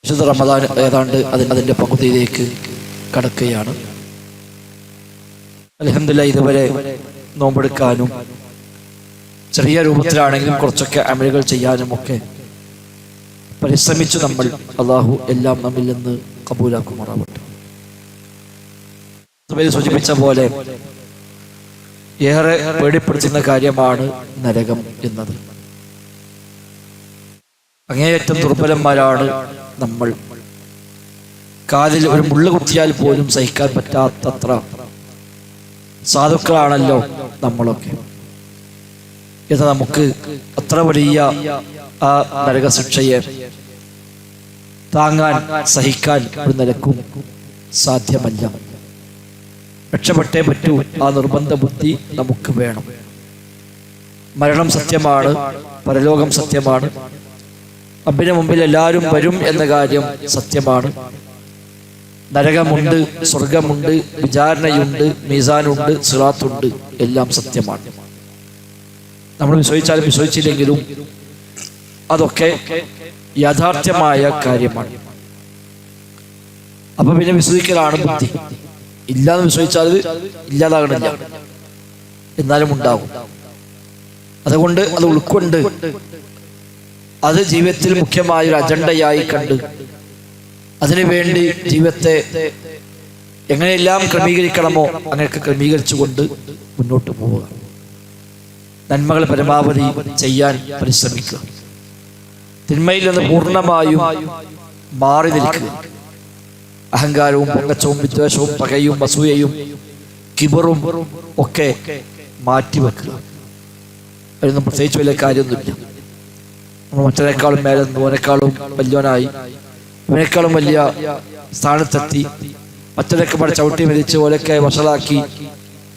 വിശുദ്ധ റമദാൻ ഏതാണ്ട് അതിൻ്റെ പകുതിയിലേക്ക് കടക്കുകയാണ്. അൽഹംദുലില്ലാഹ് ഇതുവരെ നോമ്പെടുക്കാനും ചെറിയ രൂപത്തിലാണെങ്കിലും കുറച്ചൊക്കെ അമലുകൾ ചെയ്യാനുമൊക്കെ പരിശ്രമിച്ചു നമ്മൾ. അള്ളാഹു എല്ലാം നമ്മിൽ നിന്ന് കബൂലാക്കുമാറാവട്ടെ. സൂചിപ്പിച്ച പോലെ ഏറെ പേടിപ്പെടുത്തുന്ന കാര്യമാണ് നരകം എന്നത്. അങ്ങേയറ്റം ദുർബലന്മാരാണ് നമ്മൾ. കാലിൽ ഒരു മുള്ളു കുത്തിയാൽ പോലും സഹിക്കാൻ പറ്റാത്തത്ര സാധുക്കളാണല്ലോ നമ്മളൊക്കെ. ഇത് നമുക്ക് അത്ര വലിയ ആ നരകശിക്ഷയെ താങ്ങാൻ സഹിക്കാൻ ഒരു നിലക്കും സാധ്യമല്ല. രക്ഷപ്പെട്ടേ പറ്റൂ. ആ നിർബന്ധ ബുദ്ധി നമുക്ക് വേണം. മരണം സത്യമാണ്, പരലോകം സത്യമാണ്, റബ്ബിന് മുമ്പിൽ എല്ലാവരും വരും എന്ന കാര്യം സത്യമാണ്. നരകമുണ്ട്, സ്വർഗമുണ്ട്, വിചാരണയുണ്ട്, മീസാനുണ്ട്, സിറാത്തുണ്ട്, എല്ലാം സത്യമാണ്. നമ്മൾ വിശ്വസിച്ചാലും വിശ്വസിച്ചില്ലെങ്കിലും അതൊക്കെ യാഥാർത്ഥ്യമായ കാര്യമാണ്. അപ്പൊ പിന്നെ വിശ്വസിക്കലാണ് ബുദ്ധി. ഇല്ലാന്ന് വിശ്വസിച്ചാൽ ഇല്ലാതാകണില്ല, എന്നാലും ഉണ്ടാകും. അതുകൊണ്ട് അത് ഉൾക്കൊണ്ട് അത് ജീവിതത്തിൽ മുഖ്യമായ ഒരു അജണ്ടയായി കണ്ട് അതിനുവേണ്ടി ജീവിതത്തെ എങ്ങനെയെല്ലാം ക്രമീകരിക്കണമോ അങ്ങനെയൊക്കെ ക്രമീകരിച്ചുകൊണ്ട് മുന്നോട്ട് പോവുക. നന്മകൾ പരമാവധി ചെയ്യാൻ പരിശ്രമിക്കുക. തിന്മയിൽ നിന്ന് പൂർണ്ണമായും മാറി നിൽക്കുക. അഹങ്കാരവും പൊങ്ങച്ചവും വിദ്വേഷവും പകയും അസൂയയും കിബറും ഒക്കെ മാറ്റിവെക്കുക. അതിനൊന്നും പ്രത്യേകിച്ച് വലിയ കാര്യമൊന്നുമില്ല. നമ്മൾ മറ്റൊരെക്കാളും മേലെ ഓനേക്കാളും വലിയവനായി, ഇവനേക്കാളും വലിയ സ്ഥാനത്തെത്തി, മറ്റൊരൊക്കെ പട ചവിട്ടി മരിച്ച് ഓലൊക്കെ വഷളാക്കി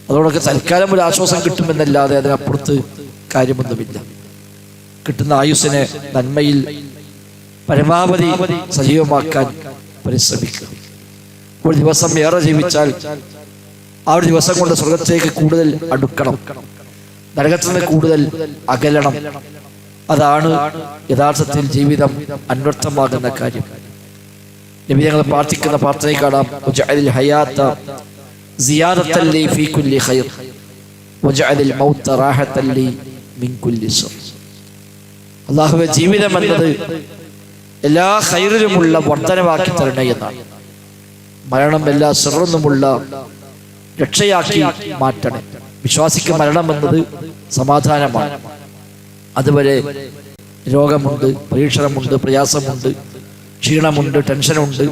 അതോടൊക്കെ തൽക്കാലം ഒരു ആശ്വാസം കിട്ടുമെന്നല്ലാതെ അതിനപ്പുറത്ത് കാര്യമൊന്നുമില്ല. കിട്ടുന്ന ആയുസ്സിനെ നന്മയിൽ പരമാവധി സജീവമാക്കാൻ പരിശ്രമിക്കുക. ഒരു ദിവസം ഏറെ ജീവിച്ചാൽ ആ ഒരു ദിവസം കൊണ്ട് സ്വർഗത്തിലേക്ക് കൂടുതൽ അടുക്കണം, നരകത്തിൽ നിന്ന് കൂടുതൽ അകലണം. അതാണ് യഥാർത്ഥത്തിൽ ജീവിതം അന്വർത്ഥമാകുന്ന കാര്യം. നബി ഞങ്ങൾ പ്രാർത്ഥിക്കുന്ന പ്രാർത്ഥനയിൽ കാണാം, വജഅലിൽ ഹയാത സിയാദത്തൻ ലി ഫീ കുല്ലി ഖൈർ വജഅലിൽ മൗത റാഹത്തൻ ലി മിൻ കുല്ലി ശർ. അല്ലാഹുവേ, ജീവിതം എന്നത് എല്ലാ ഖൈറിലുമുള്ള വർധനവാക്കി തരണേ എന്നാണ്. മരണം എല്ലാ ശർറിനുമുള്ള രക്ഷയാക്കി മാറ്റണേ. വിശ്വാസിക്ക് മരണം എന്നത് സമാധാനമാണ്. അതുവരെ രോഗമുണ്ട്, പരീക്ഷണമുണ്ട്, പ്രയാസമുണ്ട്, ക്ഷീണമുണ്ട്, ടെൻഷനുണ്ട്,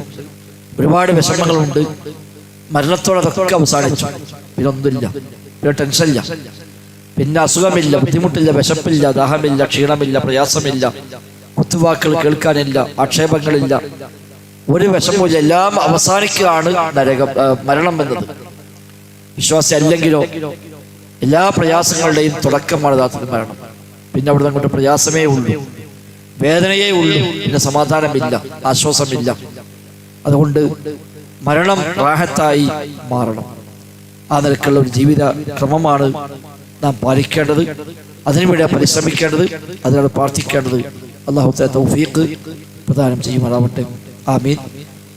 ഒരുപാട് വിഷമങ്ങളുണ്ട്. മരണത്തോടെ അതൊക്കെ അവസാനിച്ചു. പിന്നെ ഒന്നുമില്ല, പിന്നെ ടെൻഷനില്ല, പിന്നെ അസുഖമില്ല, ബുദ്ധിമുട്ടില്ല, വിശപ്പില്ല, ദാഹമില്ല, ക്ഷീണമില്ല, പ്രയാസമില്ല, കുത്തുവാക്കുകൾ കേൾക്കാനില്ല, ആക്ഷേപങ്ങളില്ല, ഒരു വിഷമമില്ല. എല്ലാം അവസാനിക്കുകയാണ് മരണം എന്നത്. വിശ്വാസി അല്ലെങ്കിലോ എല്ലാ പ്രയാസങ്ങളുടെയും തുടക്കമാണ് യഥാർത്ഥത്തിൽ മരണം. പിന്നെ അവിടെ അങ്ങോട്ട് പ്രയാസമേ ഉള്ളൂ, വേദനയേ ഉള്ളൂ, പിന്നെ സമാധാനമില്ല, ആശ്വാസമില്ല. അതുകൊണ്ട് മരണം റാഹത്തായി മാറണം. ആ നിലക്കുള്ള ഒരു ജീവിത ക്രമമാണ് നാം പാലിക്കേണ്ടത്. അതിനുവേണ്ടി പരിശ്രമിക്കേണ്ടത്, അതിനാണ് പ്രാർത്ഥിക്കേണ്ടത്. അല്ലാഹു തആല തൗഫീഖ് പ്രദാനം ചെയ്യുമാറാവട്ടെ. ആമീൻ.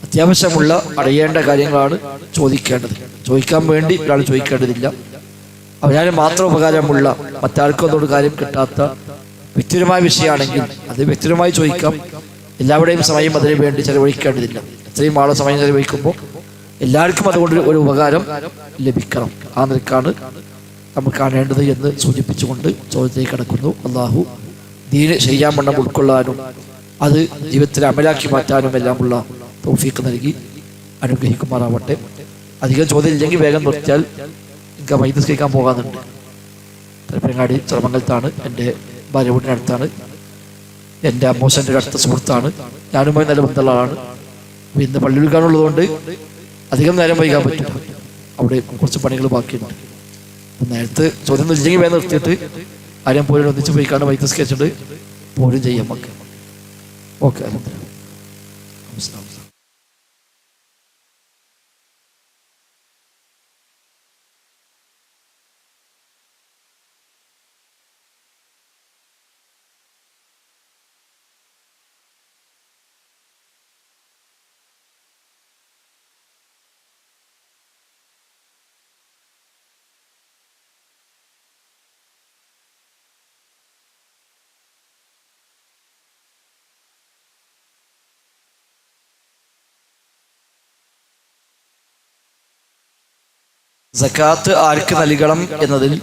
അത്യാവശ്യമുള്ള അറിയേണ്ട കാര്യങ്ങളാണ് ചോദിക്കേണ്ടത്. ചോദിക്കാൻ വേണ്ടി ഒരാൾ ചോദിക്കേണ്ടതില്ല. അവനാലും മാത്രം ഉപകാരമുള്ള, മറ്റാർക്കും ഒന്നോട് കാര്യം കിട്ടാത്ത വ്യക്തിപരമായ വിഷയമാണെങ്കിൽ അത് വ്യക്തിപരമായി ചോദിക്കാം. എല്ലാവരുടെയും സമയം അതിനു വേണ്ടി ചെലവഴിക്കേണ്ടതില്ല. ഇത്രയും ആളെ സമയം ചെലവഴിക്കുമ്പോൾ എല്ലാവർക്കും അതുകൊണ്ട് ഒരു ഉപകാരം ലഭിക്കണം. ആ നിലക്കാണ് നമ്മൾ കാണേണ്ടത് എന്ന് സൂചിപ്പിച്ചുകൊണ്ട് ചോദ്യത്തിലേക്ക് കടക്കുന്നു. അള്ളാഹു ദീന് ശരിയാൻ വണ്ണം ഉൾക്കൊള്ളാനും അത് ജീവിതത്തിൽ അമലാക്കി മാറ്റാനും എല്ലാമുള്ള തൗഫീഖ് നൽകി അനുഗ്രഹിക്കുമാറാവട്ടെ. അധികം ചോദ്യം ഇല്ലെങ്കിൽ വേഗം നിർത്തിയാൽ എനിക്ക് മൈദസ് കേൾക്കാൻ പോകാനുണ്ട്. തലപ്പനങ്ങാടി ചെറുമംഗലത്താണ്, എൻ്റെ ഭാര്യ വീടിനടുത്താണ്, എൻ്റെ അമ്മോശൻ്റെ അടുത്ത സുഹൃത്താണ്, ഞാനുമായി നല്ല ബന്ധമുള്ള ആളാണ്. ഇന്ന് പള്ളി ഉൾക്കാനുള്ളതുകൊണ്ട് അധികം നേരം വൈകാൻ പറ്റില്ല. അവിടെ കുറച്ച് പണികൾ ബാക്കിയുണ്ട്. നേരത്തെ ചോദ്യം ഇല്ലെങ്കിൽ വേഗം നിർത്തിയിട്ട് ആരെയും പോലും ഒന്നിച്ച് പോയിക്കാണ്ട് മൈദസ് കേച്ചിട്ട് പോലും ചെയ്യാം. ഓക്കെ. സക്കാത്ത് ആർക്ക് നൽകണം എന്നതിൽ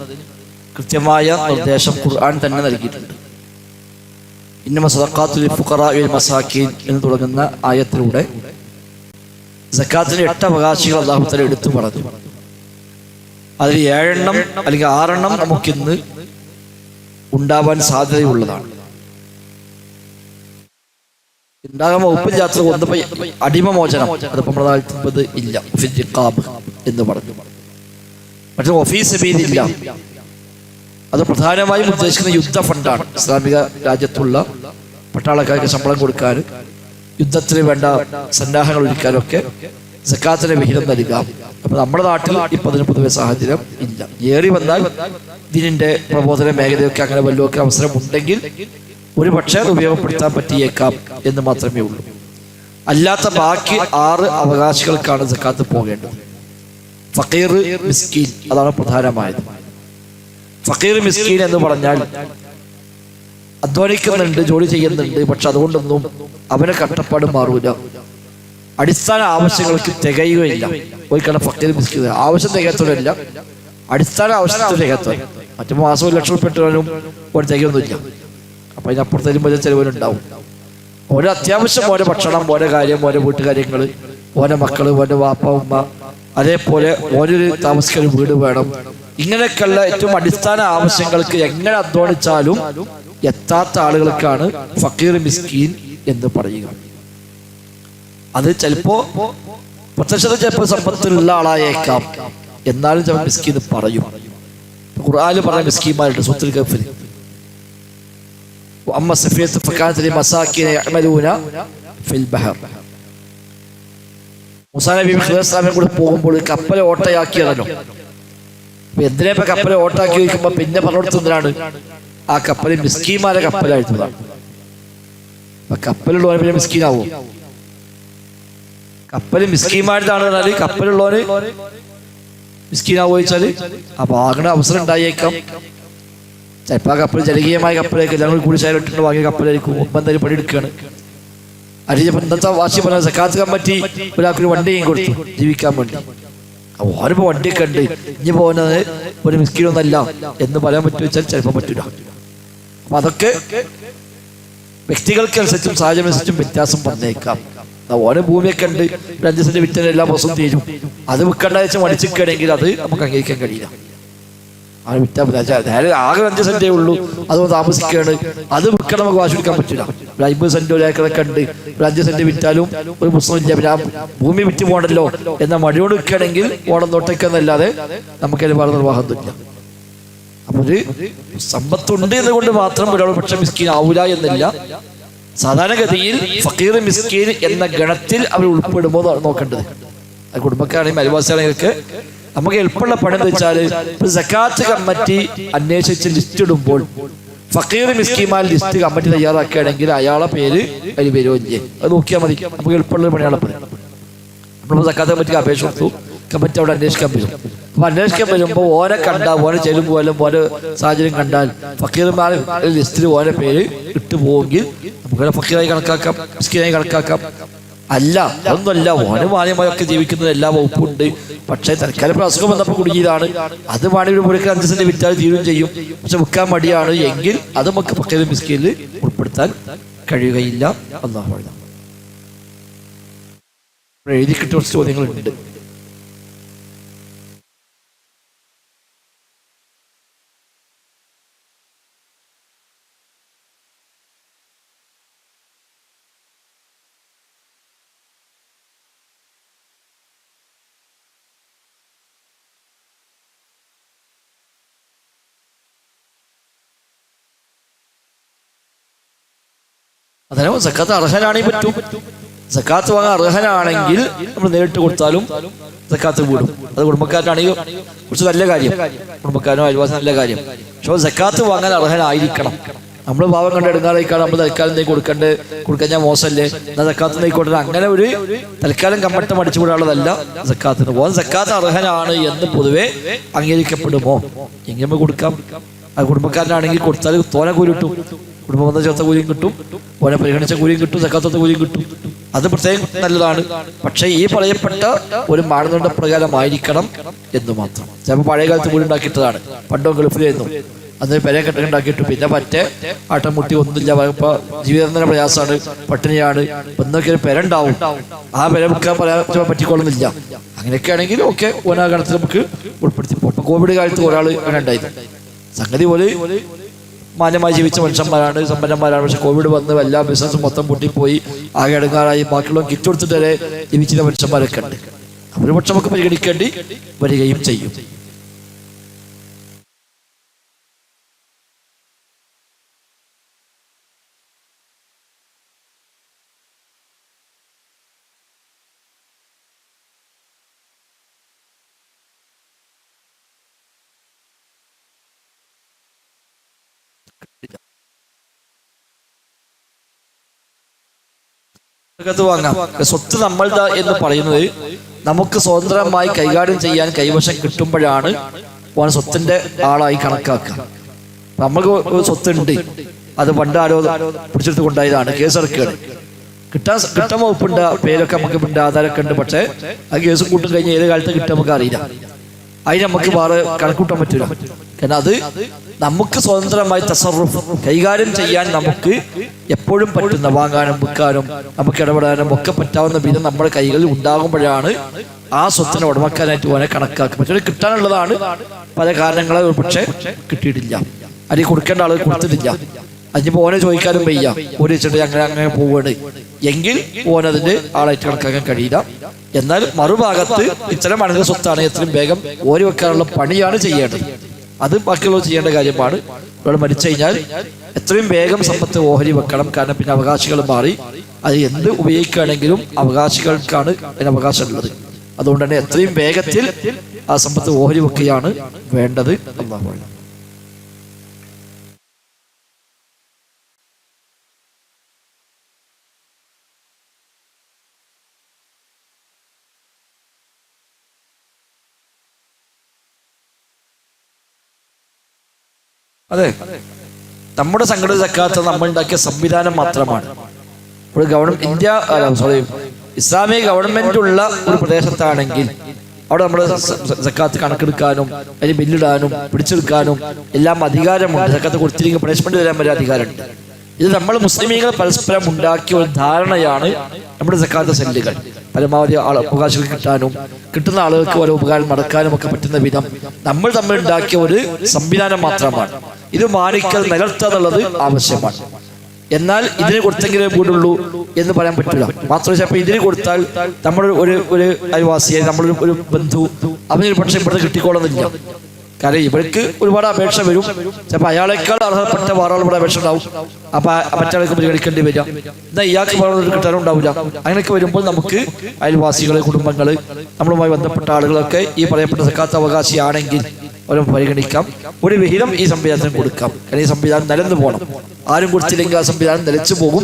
കൃത്യമായ നിർദ്ദേശം ഖുർആൻ തന്നെ നൽകിയിട്ടുണ്ട്. ഇന്നമ സദഖാത്തുൽ ഫുഖറാഇൽ മസാക്കീൻ എന്ന് തുടങ്ങുന്ന ആയത്തിലൂടെ സക്കാത്തിന്റെ 8 അവകാശികൾ അല്ലാഹു തആല എടുത്തു പറഞ്ഞു. അതിൽ 7 അല്ലെങ്കിൽ 6 നമുക്കിന്ന് ഉണ്ടാവാൻ സാധ്യതയുള്ളതാണ്. ഉണ്ടാകാൻ വകുപ്പില്ലാത്ത ഒന്ന് അടിമമോചനം, അതിപ്പോൾ നമ്മുടെ നാട്ടിൽ ഇല്ല, ഫിജിഖാബ് എന്ന് പറഞ്ഞു. മറ്റു ഓഫീസ് സബീലില്ല, അത് പ്രധാനമായും ഉദ്ദേശിക്കുന്ന യുദ്ധ ഫണ്ടാണ്. ഇസ്ലാമിക രാജ്യത്തുള്ള പട്ടാളക്കാർക്ക് ശമ്പളം കൊടുക്കാനും യുദ്ധത്തിന് വേണ്ട സന്നാഹങ്ങൾ ഒരുക്കാനൊക്കെ സക്കാത്തിന്റെ വിഹിതം നൽകാം. അപ്പൊ നമ്മുടെ നാട്ടിൽ ഇപ്പൊ അതിന് പൊതുവെ സാഹചര്യം ഇല്ല. ഏറി വന്നാൽ ഇതിന്റെ പ്രബോധന മേഖലയൊക്കെ അങ്ങനെ വല്ലതൊക്കെ അവസരം ഉണ്ടെങ്കിൽ ഒരു പക്ഷേ അത് ഉപയോഗപ്പെടുത്താൻ പറ്റിയേക്കാം എന്ന് മാത്രമേ ഉള്ളൂ. അല്ലാത്ത ബാക്കി 6 അവകാശികൾക്കാണ് സക്കാത്ത് പോകേണ്ടത്. ഫഖീർ, മിസ്കീൻ, അതാണ് പ്രധാനമായത്. ഫഖീർ മിസ്കീൻ എന്ന് പറഞ്ഞാൽ അധ്വാനിക്കുന്നുണ്ട്, ജോലി ചെയ്യുന്നുണ്ട്, പക്ഷെ അതുകൊണ്ടൊന്നും അവനെ കഷ്ടപ്പാട് മാറൂല, അടിസ്ഥാന ആവശ്യങ്ങൾക്ക് തികയുകയില്ല. ഒരിക്കലും ഫഖീർ മിസ്കീൻ ആവശ്യം തികയത്തോടല്ല, അടിസ്ഥാന ആവശ്യത്തിന് തികയത്തോ. മറ്റു മാസം 1 ലക്ഷം പെട്ടാലും ഒരു തികയൊന്നുമില്ല. അപ്പൊ അതിനപ്പുറത്തേക്കും വലിയ ചെലവിനുണ്ടാവും. ഓരോ അത്യാവശ്യം ഓരോ ഭക്ഷണം, ഓരോ കാര്യം, ഓരോ വീട്ടുകാര്യങ്ങൾ, ഓരോ മക്കള്, ഓരോ വാപ്പ ഉമ്മ, അതേപോലെ ഓരോരു താമസിക്കാൻ വീട് വേണം. ഇങ്ങനെയൊക്കെയുള്ള ഏറ്റവും അടിസ്ഥാന ആവശ്യങ്ങൾക്ക് എങ്ങനെ അധ്വാനിച്ചാലും എത്താത്ത ആളുകൾക്കാണ് ഫഖീർ മിസ്കീൻ എന്ന് പറയുക. അത് ചിലപ്പോ പ്രത്യക്ഷത്തിൽ ചിലപ്പോൾ സമ്പത്തിലുള്ള ആളായേക്കാം, എന്നാലും ചിലപ്പോൾ മിസ്കീൻ പറയും. ഖുർആനിൽ പറഞ്ഞ മിസ്കീന്മാരുണ്ട് സൂറത്തുൽ കഹ്ഫിൽ. അമ്മ സഫിയത്തു ഫകാനത് ലിമസാകിന യഅമലൂന ഫിൽ ബഹർ. മൂസാ നബി ഖിദ്ർ ഇസ്ലാമിനെ കൂടെ പോകുമ്പോൾ കപ്പൽ ഓട്ടയാക്കിയതല്ലോ. അപ്പൊ എന്തിനാ ഇപ്പൊ കപ്പൽ ഓട്ടാക്കി വയ്ക്കുമ്പോ പിന്നെ പറഞ്ഞെടുത്തതിനാണ് ആ കപ്പൽ മിസ്കീന്മാരെ കപ്പലായിരുന്നതാണ്. അപ്പൊ കപ്പലുള്ളവന് പിന്നെ മിസ്കീനാവോ? കപ്പൽ മിസ്കീന്മാരുതാണ് പറഞ്ഞാല് കപ്പലുള്ളവന് മിസ്കീനാവോ ചോദിച്ചാല് അപ്പൊ ആകണ അവസരം ഉണ്ടായേക്കാം. ചിലപ്പോൾ ആ കപ്പൽ ജനകീയമായ കപ്പലേക്ക് ഞങ്ങൾ കൂടി ചേരിട്ടുണ്ട് വാങ്ങിയ കപ്പലായിരിക്കും. എന്തായാലും പണിയെടുക്കുകയാണ്. അരിഞ്ഞപ്പോൾ ഇന്നത്തെ വാശി പറഞ്ഞ സക്കാത്ത് കമ്മിറ്റി ഒരാൾക്കൊരു വണ്ടിയും കൊടുത്തു ജീവിക്കാൻ വേണ്ടി. ഓരോ വണ്ടിയൊക്കെ ഉണ്ട്, ഇനി പോകുന്നത് ഒരു മിസ്കീനൊന്നല്ല എന്ന് പറയാൻ പറ്റുമോ വെച്ചാൽ ചിലപ്പോൾ പറ്റൂല. അപ്പൊ അതൊക്കെ വ്യക്തികൾക്കനുസരിച്ചും സാഹചര്യമനുസരിച്ചും വ്യത്യാസം വന്നേക്കാം. ഓരോ ഭൂമിയൊക്കെ ഉണ്ട്, 5 സെന്റ് വിറ്റന് എല്ലാ മാസവും തീരും. അത് വിൽക്കേണ്ട വെച്ചാൽ മടിച്ചിക്കുകയാണെങ്കിൽ അത് നമുക്ക് അംഗീകരിക്കാൻ കഴിയില്ല. അത് വിറ്റാൽ ആകെ 5 സെന്റേ ഉള്ളൂ, അതുകൊണ്ട് താമസിക്കുകയാണ്, അത് വിൽക്കണം, നമുക്ക് വാശി എടുക്കാൻ പറ്റില്ല. 50 സെന്റ് ഒരു ഏക്കറൊക്കെ ഉണ്ട്, 5 സെന്റ് വിറ്റാലും ഒരു പുസ്തകമില്ല, പിന്നെ ആ ഭൂമി വിറ്റ് പോകണ്ടല്ലോ എന്ന മടിയോട് വിൽക്കുകയാണെങ്കിൽ ഓണം തൊട്ടേക്കെന്നല്ലാതെ നമുക്ക് അതിന് വേറെ നിർവാഹമൊന്നുമില്ല. അപ്പൊ ഒരു സമ്പത്തുണ്ട് എന്നുകൊണ്ട് മാത്രം ഒരാൾ പക്ഷെ മിസ്കീൻ ആവൂല എന്നില്ല. സാധാരണഗതിയിൽ ഫഖീർ മിസ്കീൻ എന്ന ഗണത്തിൽ അവർ ഉൾപ്പെടുമ്പോൾ നോക്കേണ്ടത്. അത് കുടുംബക്കാരാണെങ്കിൽ അയൽവാസിയാണെങ്കിൽ നമുക്ക് എളുപ്പമുള്ള പണി എന്ന് വെച്ചാല് സക്കാത്ത് കമ്മിറ്റി അന്വേഷിച്ച് ലിസ്റ്റ് ഇടുമ്പോൾ ഫഖീർ മിസ്കീന്മാർ ലിസ്റ്റ് കമ്മിറ്റി തയ്യാറാക്കുകയാണെങ്കിൽ അയാളെ പേര് അതിൽ വരുമോ ഇല്ലേ അത് നോക്കിയാൽ മതി. നമുക്ക് എളുപ്പമുള്ള പണിയാണ്. നമ്മൾ സക്കാത്ത് കമ്മിറ്റിക്ക് അപേക്ഷ കൊടുത്തു, കമ്മിറ്റി അവിടെ അന്വേഷിക്കാൻ വരും. അപ്പൊ അന്വേഷിക്കാൻ വരുമ്പോൾ ഓനെ കണ്ടാൽ, ഓനെ ചെല്ലുമ്പോലും ഓരോ സാഹചര്യം കണ്ടാൽ ഫഖീർമാർ ലിസ്റ്റിൽ ഓരോ പേര് ഇട്ടു പോവുമെങ്കിൽ നമുക്ക് ഫഖീറായി കണക്കാക്കാം, മിസ്കീനായി കണക്കാക്കാം. അല്ല, അതൊന്നുമല്ല, ഓന് മാന്യമായൊക്കെ ജീവിക്കുന്നത് എല്ലാ വകുപ്പും ഉണ്ട്. പക്ഷേ തൽക്കാലം അസുഖം വന്നപ്പോൾ കുടുങ്ങിയതാണ്, അത് വേണമെങ്കിൽ ഒരു 5 സെന്റ് വിറ്റാൽ തീരും ചെയ്യും, പക്ഷെ വിൽക്കാൻ മടിയാണ് എങ്കിൽ അത് നമുക്ക് ഫഖീർ മിസ്കീനിൽ ഉൾപ്പെടുത്താൻ കഴിയുകയില്ല. അല്ലാഹു അഅലം. എഴുതി കിട്ടിയ കുറച്ച് ചോദ്യങ്ങളുണ്ട്. അതിന് സക്കാത്ത് അർഹനാണെങ്കിൽ പറ്റും. സക്കാത്ത് വാങ്ങാൻ അർഹനാണെങ്കിൽ നമ്മൾ നേരിട്ട് കൊടുത്താലും സക്കാത്ത് കൂടും. അത് കുടുംബക്കാരനാണെങ്കിൽ കുറച്ച് നല്ല കാര്യം, കുടുംബക്കാരനോ അയൽവാസി നല്ല കാര്യം. പക്ഷെ സക്കാത്ത് വാങ്ങാൻ അർഹനായിരിക്കണം. നമ്മൾ പാവം കണ്ട് എടുക്കാതിരിക്കാണ് നമ്മൾ തൽക്കാലം കൊടുക്കാൻ മോശമല്ലേ, എന്നാൽ സക്കാത്ത് നെയ്ക്കോട്ടെ, അങ്ങനെ ഒരു തൽക്കാലം കമ്മട്ടം അടിച്ചു വിടാനുള്ളതല്ല സക്കാത്തിന്. പോകാൻ സക്കാത്ത് അർഹനാണ് എന്ന് പൊതുവെ അംഗീകരിക്കപ്പെടുമോ എങ്ങനെ കൊടുക്കാം. അത് കുടുംബക്കാരനാണെങ്കിൽ കൊടുത്താൽ തോനെ കൂലിട്ടും, കുടുംബബന്ധം ചേർത്ത കൂലിയും കിട്ടും, ഓനെ പരിഗണിച്ച കൂലിയും കിട്ടും, സക്കാത്ത കൂലിയും കിട്ടും. അത് പ്രത്യേകം നല്ലതാണ്. പക്ഷേ ഈ പറയപ്പെട്ട ഒരു മാനദണ്ഡ പ്രകാരമായിരിക്കണം എന്ന് മാത്രം. ചിലപ്പോൾ പഴയ കാലത്ത് കൂലി ഉണ്ടാക്കിയിട്ടതാണ്, പണ്ടോ ഗൾഫിലായിരുന്നു, അന്ന് പെര കെട്ടുണ്ടാക്കിയിട്ടു. പിന്നെ മറ്റേ ആട്ടംമുട്ടി ഒന്നുമില്ല, ഇപ്പൊ ജീവിതം തന്നെ പ്രയാസമാണ്, പട്ടിണിയാണ്, ഒന്നൊക്കെ ഒരു പെര ഉണ്ടാവും, ആ പെര വിൽക്കാൻ പറയാൻ പറ്റിക്കൊള്ളുന്നില്ല. അങ്ങനെയൊക്കെ ആണെങ്കിൽ ഓക്കെ, ഓനാ ഗണത്തിൽ നമുക്ക് ഉൾപ്പെടുത്തി പോകും. ഇപ്പൊ കോവിഡ് കാലത്ത് ഒരാൾ അങ്ങനെ ഉണ്ടായിരുന്നു. സംഗതി പോലെ മാന്യമായി ജീവിച്ച മനുഷ്യന്മാരാണ്, സമ്പന്നന്മാരാണ്. പക്ഷെ കോവിഡ് വന്ന് എല്ലാ ബിസിനസ്സും മൊത്തം പൊട്ടിപ്പോയി, ആകെ എടുക്കാറായി, ബാക്കിയുള്ള കിറ്റ് കൊടുത്തിട്ട് വരെ ജീവിച്ചിരുന്ന മനുഷ്യന്മാരൊക്കെ ഉണ്ട്. ഒരു പക്ഷെ നമുക്ക് പരിഗണിക്കേണ്ടി വരികയും ചെയ്യും. വാങ്ങാം. സ്വത്ത് നമ്മളുടെ എന്ന് പറയുന്നത് നമുക്ക് സ്വതന്ത്രമായി കൈകാര്യം ചെയ്യാൻ കൈവശം കിട്ടുമ്പോഴാണ് ഓൻ സ്വത്തിന്റെ ആളായി കണക്കാക്കുക. നമ്മൾക്ക് സ്വത്തുണ്ട്, അത് പണ്ട് ആരോ പിടിച്ചെടുത്ത് കൊണ്ടായതാണ്, കേസെടുക്കുകയാണ്, കിട്ടാൻ വകുപ്പുണ്ട്, പേരൊക്കെ നമുക്ക് ഉണ്ട്, ആധാരമൊക്കെ ഉണ്ട്. പക്ഷേ ആ കേസ് കൂട്ടും കഴിഞ്ഞ് ഏത് കാലത്ത് കിട്ടും നമുക്ക് അറിയില്ല. അതിന് നമുക്ക് വേറെ കണക്കൂട്ടാൻ പറ്റില്ല. കാരണം അത് നമുക്ക് സ്വതന്ത്രമായി തസറുഫ് കൈകാര്യം ചെയ്യാൻ നമുക്ക് എപ്പോഴും പറ്റുന്ന, വാങ്ങാനും വിൽക്കാനും നമുക്ക് ഇടപെടാനും ഒക്കെ പറ്റാവുന്ന വിധം നമ്മുടെ കൈകളിൽ ഉണ്ടാകുമ്പോഴാണ് ആ സ്വത്തിനെ ഉടമക്കാനായിട്ട് ഓനെ കണക്കാക്കുക. മറ്റൊരു കിട്ടാനുള്ളതാണ്, പല കാരണങ്ങളെ പക്ഷെ കിട്ടിയിട്ടില്ല, അല്ലെങ്കിൽ കൊടുക്കേണ്ട ആളുകൾ കൊടുത്തിട്ടില്ല. അതിപ്പോൾ ഓനെ ചോദിക്കാനും വയ്യ, ഓരോ വെച്ചിട്ട് അങ്ങനെ പോവുകയാണ് എങ്കിൽ ഓനതിന്റെ ആളായിട്ട് കണക്കാക്കാൻ കഴിയില്ല. എന്നാൽ മറുഭാഗത്ത് ഇത്തരം അണുക സ്വത്താണ് എത്രയും വേഗം ഓരി വെക്കാനുള്ള പണിയാണ് ചെയ്യേണ്ടത്. അത് ബാക്കിയുള്ളവർ ചെയ്യേണ്ട കാര്യമാണ്. ഒരാൾ മരിച്ചു കഴിഞ്ഞാൽ എത്രയും വേഗം സമ്പത്ത് ഓഹരി വെക്കണം. കാരണം പിന്നെ അവകാശികൾ മാറി, അത് എന്ത് ഉപയോഗിക്കുകയാണെങ്കിലും അവകാശികൾക്കാണ് അതിന് അവകാശമുള്ളത്. അതുകൊണ്ട് തന്നെ എത്രയും വേഗത്തിൽ ആ സമ്പത്ത് ഓഹരി വെക്കുകയാണ് വേണ്ടത്. അല്ലാഹു അഅലം. അതെ, നമ്മുടെ സംഘടന സക്കാത്ത് നമ്മൾ ഉണ്ടാക്കിയ സംവിധാനം മാത്രമാണ്. ഒരു ഗവൺമെന്റ് ഇസ്ലാമിക ഗവൺമെന്റ് ഉള്ള ഒരു പ്രദേശത്താണെങ്കിൽ അവിടെ നമ്മൾ സക്കാത്ത് കണക്കെടുക്കാനും അതിന് ബില്ലിടാനും പിടിച്ചെടുക്കാനും എല്ലാം അധികാരമുണ്ട്. സക്കാത്ത് കൊടുത്തില്ലെങ്കിൽ പണിഷ്മെന്റ് തരാൻ വരെ അധികാരമുണ്ട്. ഇത് നമ്മൾ മുസ്ലിമീങ്ങൾ പരസ്പരം ഉണ്ടാക്കിയ ഒരു ധാരണയാണ്. നമ്മുടെ സക്കാത്ത് സെല്ലുകൾ പരമാവധി അവകാശങ്ങൾ കിട്ടാനും കിട്ടുന്ന ആളുകൾക്ക് ഓരോ ഉപകാരം നടക്കാനും ഒക്കെ പറ്റുന്ന വിധം നമ്മൾ തമ്മിൽ ഉണ്ടാക്കിയ ഒരു സംവിധാനം മാത്രമാണ്. ഇത് മാനിക്കൽ നിലർത്തുക എന്നുള്ളത് ആവശ്യമാണ്. എന്നാൽ ഇതിന് കൊടുത്തെങ്കിലേ കൂടുള്ളൂ എന്ന് പറയാൻ പറ്റില്ല. മാത്രമല്ല ചിലപ്പോൾ ഇതിന് കൊടുത്താൽ നമ്മുടെ ഒരു അയൽവാസിയെ, നമ്മളൊരു ബന്ധു, അവനൊരു പക്ഷെ ഇവിടുന്ന് കിട്ടിക്കോളുന്നില്ല. കാരണം ഇവർക്ക് ഒരുപാട് അപേക്ഷ വരും. ചിലപ്പോൾ അയാളെക്കാൾ അർഹപ്പെട്ട വേറെ ഇവിടെ അപേക്ഷ ഉണ്ടാവും. അപ്പൊ മറ്റാൾക്ക് പരിഗണിക്കേണ്ടി വരിക, എന്നാൽ ഇയാൾക്ക് വേറെ കിട്ടാനും ഉണ്ടാവില്ല. അങ്ങനെയൊക്കെ വരുമ്പോൾ നമുക്ക് അയൽവാസികള്, കുടുംബങ്ങള്, നമ്മളുമായി ബന്ധപ്പെട്ട ആളുകളൊക്കെ ഈ പറയപ്പെട്ട സക്കാത്ത് അവകാശിയാണെങ്കിൽ അവരെ പരിഗണിക്കാം. ഒരു വിഹിതം ഈ സംവിധാനത്തിന് കൊടുക്കാം. കാരണം ഈ സംവിധാനം നിലന്നു പോകണം. ആരും കൊടുത്തില്ലെങ്കിൽ ആ സംവിധാനം നിലച്ചു പോകും.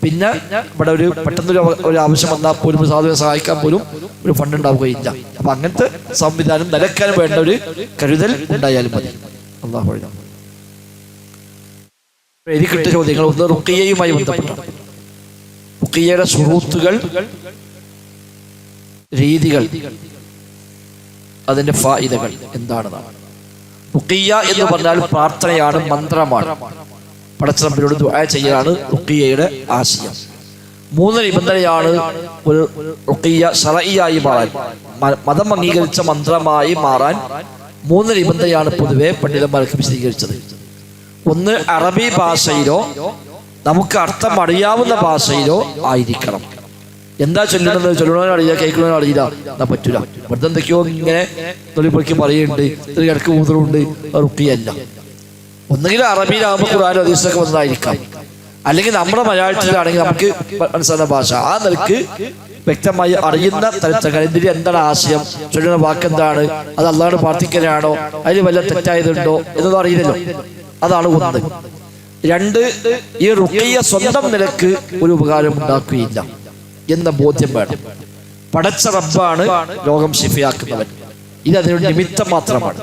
പിന്നെ ഇവിടെ ഒരു പെട്ടെന്നൊരു ആവശ്യം വന്നാൽ പോലും സാധുവിനെ സഹായിക്കാൻ പോലും ഒരു ഫണ്ട് ഉണ്ടാവുകയില്ല. അപ്പൊ അങ്ങനത്തെ സംവിധാനം നിലക്കാൻ വേണ്ട ഒരു കരുതൽ ഉണ്ടായാലും മതി. അല്ലാഹു അഅലം. എനിക്കിട്ട ചോദ്യങ്ങൾ ഒന്ന് റുഖിയ്യയുമായി ബന്ധപ്പെട്ടാണ്. റുഖിയ്യയുടെ ശുറൂത്തുകൾ, രീതികൾ, അതിന്റെ ഫായിദകൾ എന്താണെന്നാണ്. റുഖിയ്യ എന്ന് പറഞ്ഞാൽ പ്രാർത്ഥനയാണ്, മന്ത്രമാണ്. പടച്ചതമ്പുരാനോട് ദുആ ചെയ്യലാണ് റുഖിയ്യയുടെ ആശയം. 3 നിബന്ധനയാണ് ഒരു റുഖിയ്യ ശർഈയായി മാറാൻ, മതം അംഗീകരിച്ച മന്ത്രമായി മാറാൻ 3 നിബന്ധനയാണ് പൊതുവെ പണ്ഡിതന്മാർക്ക് വിശദീകരിച്ചത്. ഒന്ന്, അറബി ഭാഷയിലോ നമുക്ക് അർത്ഥം അറിയാവുന്ന ഭാഷയിലോ ആയിരിക്കണം. എന്താ ചൊല്ലണമെന്ന് ചൊല്ലണവനും അറിയില്ല, കേൾക്കണവനും അറിയില്ല, എന്നാ പറ്റൂല. വെറുതെ എന്തൊക്കെയോ ഇങ്ങനെ തൊലിപ്പൊളിക്ക് പറയുന്നുണ്ട്, ഇടയ്ക്ക് ഊതറുണ്ട്, റുഖിയ്യല്ല. ഒന്നുകിൽ അറബിയിലാകുമ്പോൾ ഖുർആനും ഹദീസൊക്കെ വന്നതായിരിക്കാം, അല്ലെങ്കിൽ നമ്മുടെ മലയാളത്തിലാണെങ്കിൽ നമുക്ക് മനസ്സിലാകുന്ന ഭാഷ. ആ നിലക്ക് വ്യക്തമായി അറിയുന്ന തരത്തിൽ ഇതിൽ എന്താണ് ആശയം, ചൊല്ലുന്ന വാക്കെന്താണ്, അത് അള്ളാഹുവിനോട് പ്രാർത്ഥിക്കാനാണോ, അതിൽ വല്ല തെറ്റായതുണ്ടോ എന്നൊന്നും അറിയില്ലല്ലോ. അതാണ് ഒന്ന്. 2, ഈ റുഖിയ്യ സ്വന്തം നിലക്ക് ഒരു ഉപകാരം ഉണ്ടാക്കുകയില്ല എന്ന ബോധ്യം വേണം. പടച്ച റബ്ബാണ് രോഗം ശിഫയാക്കുന്നവൻ. ഇത് അതിനൊരു നിമിത്തം മാത്രമാണ്,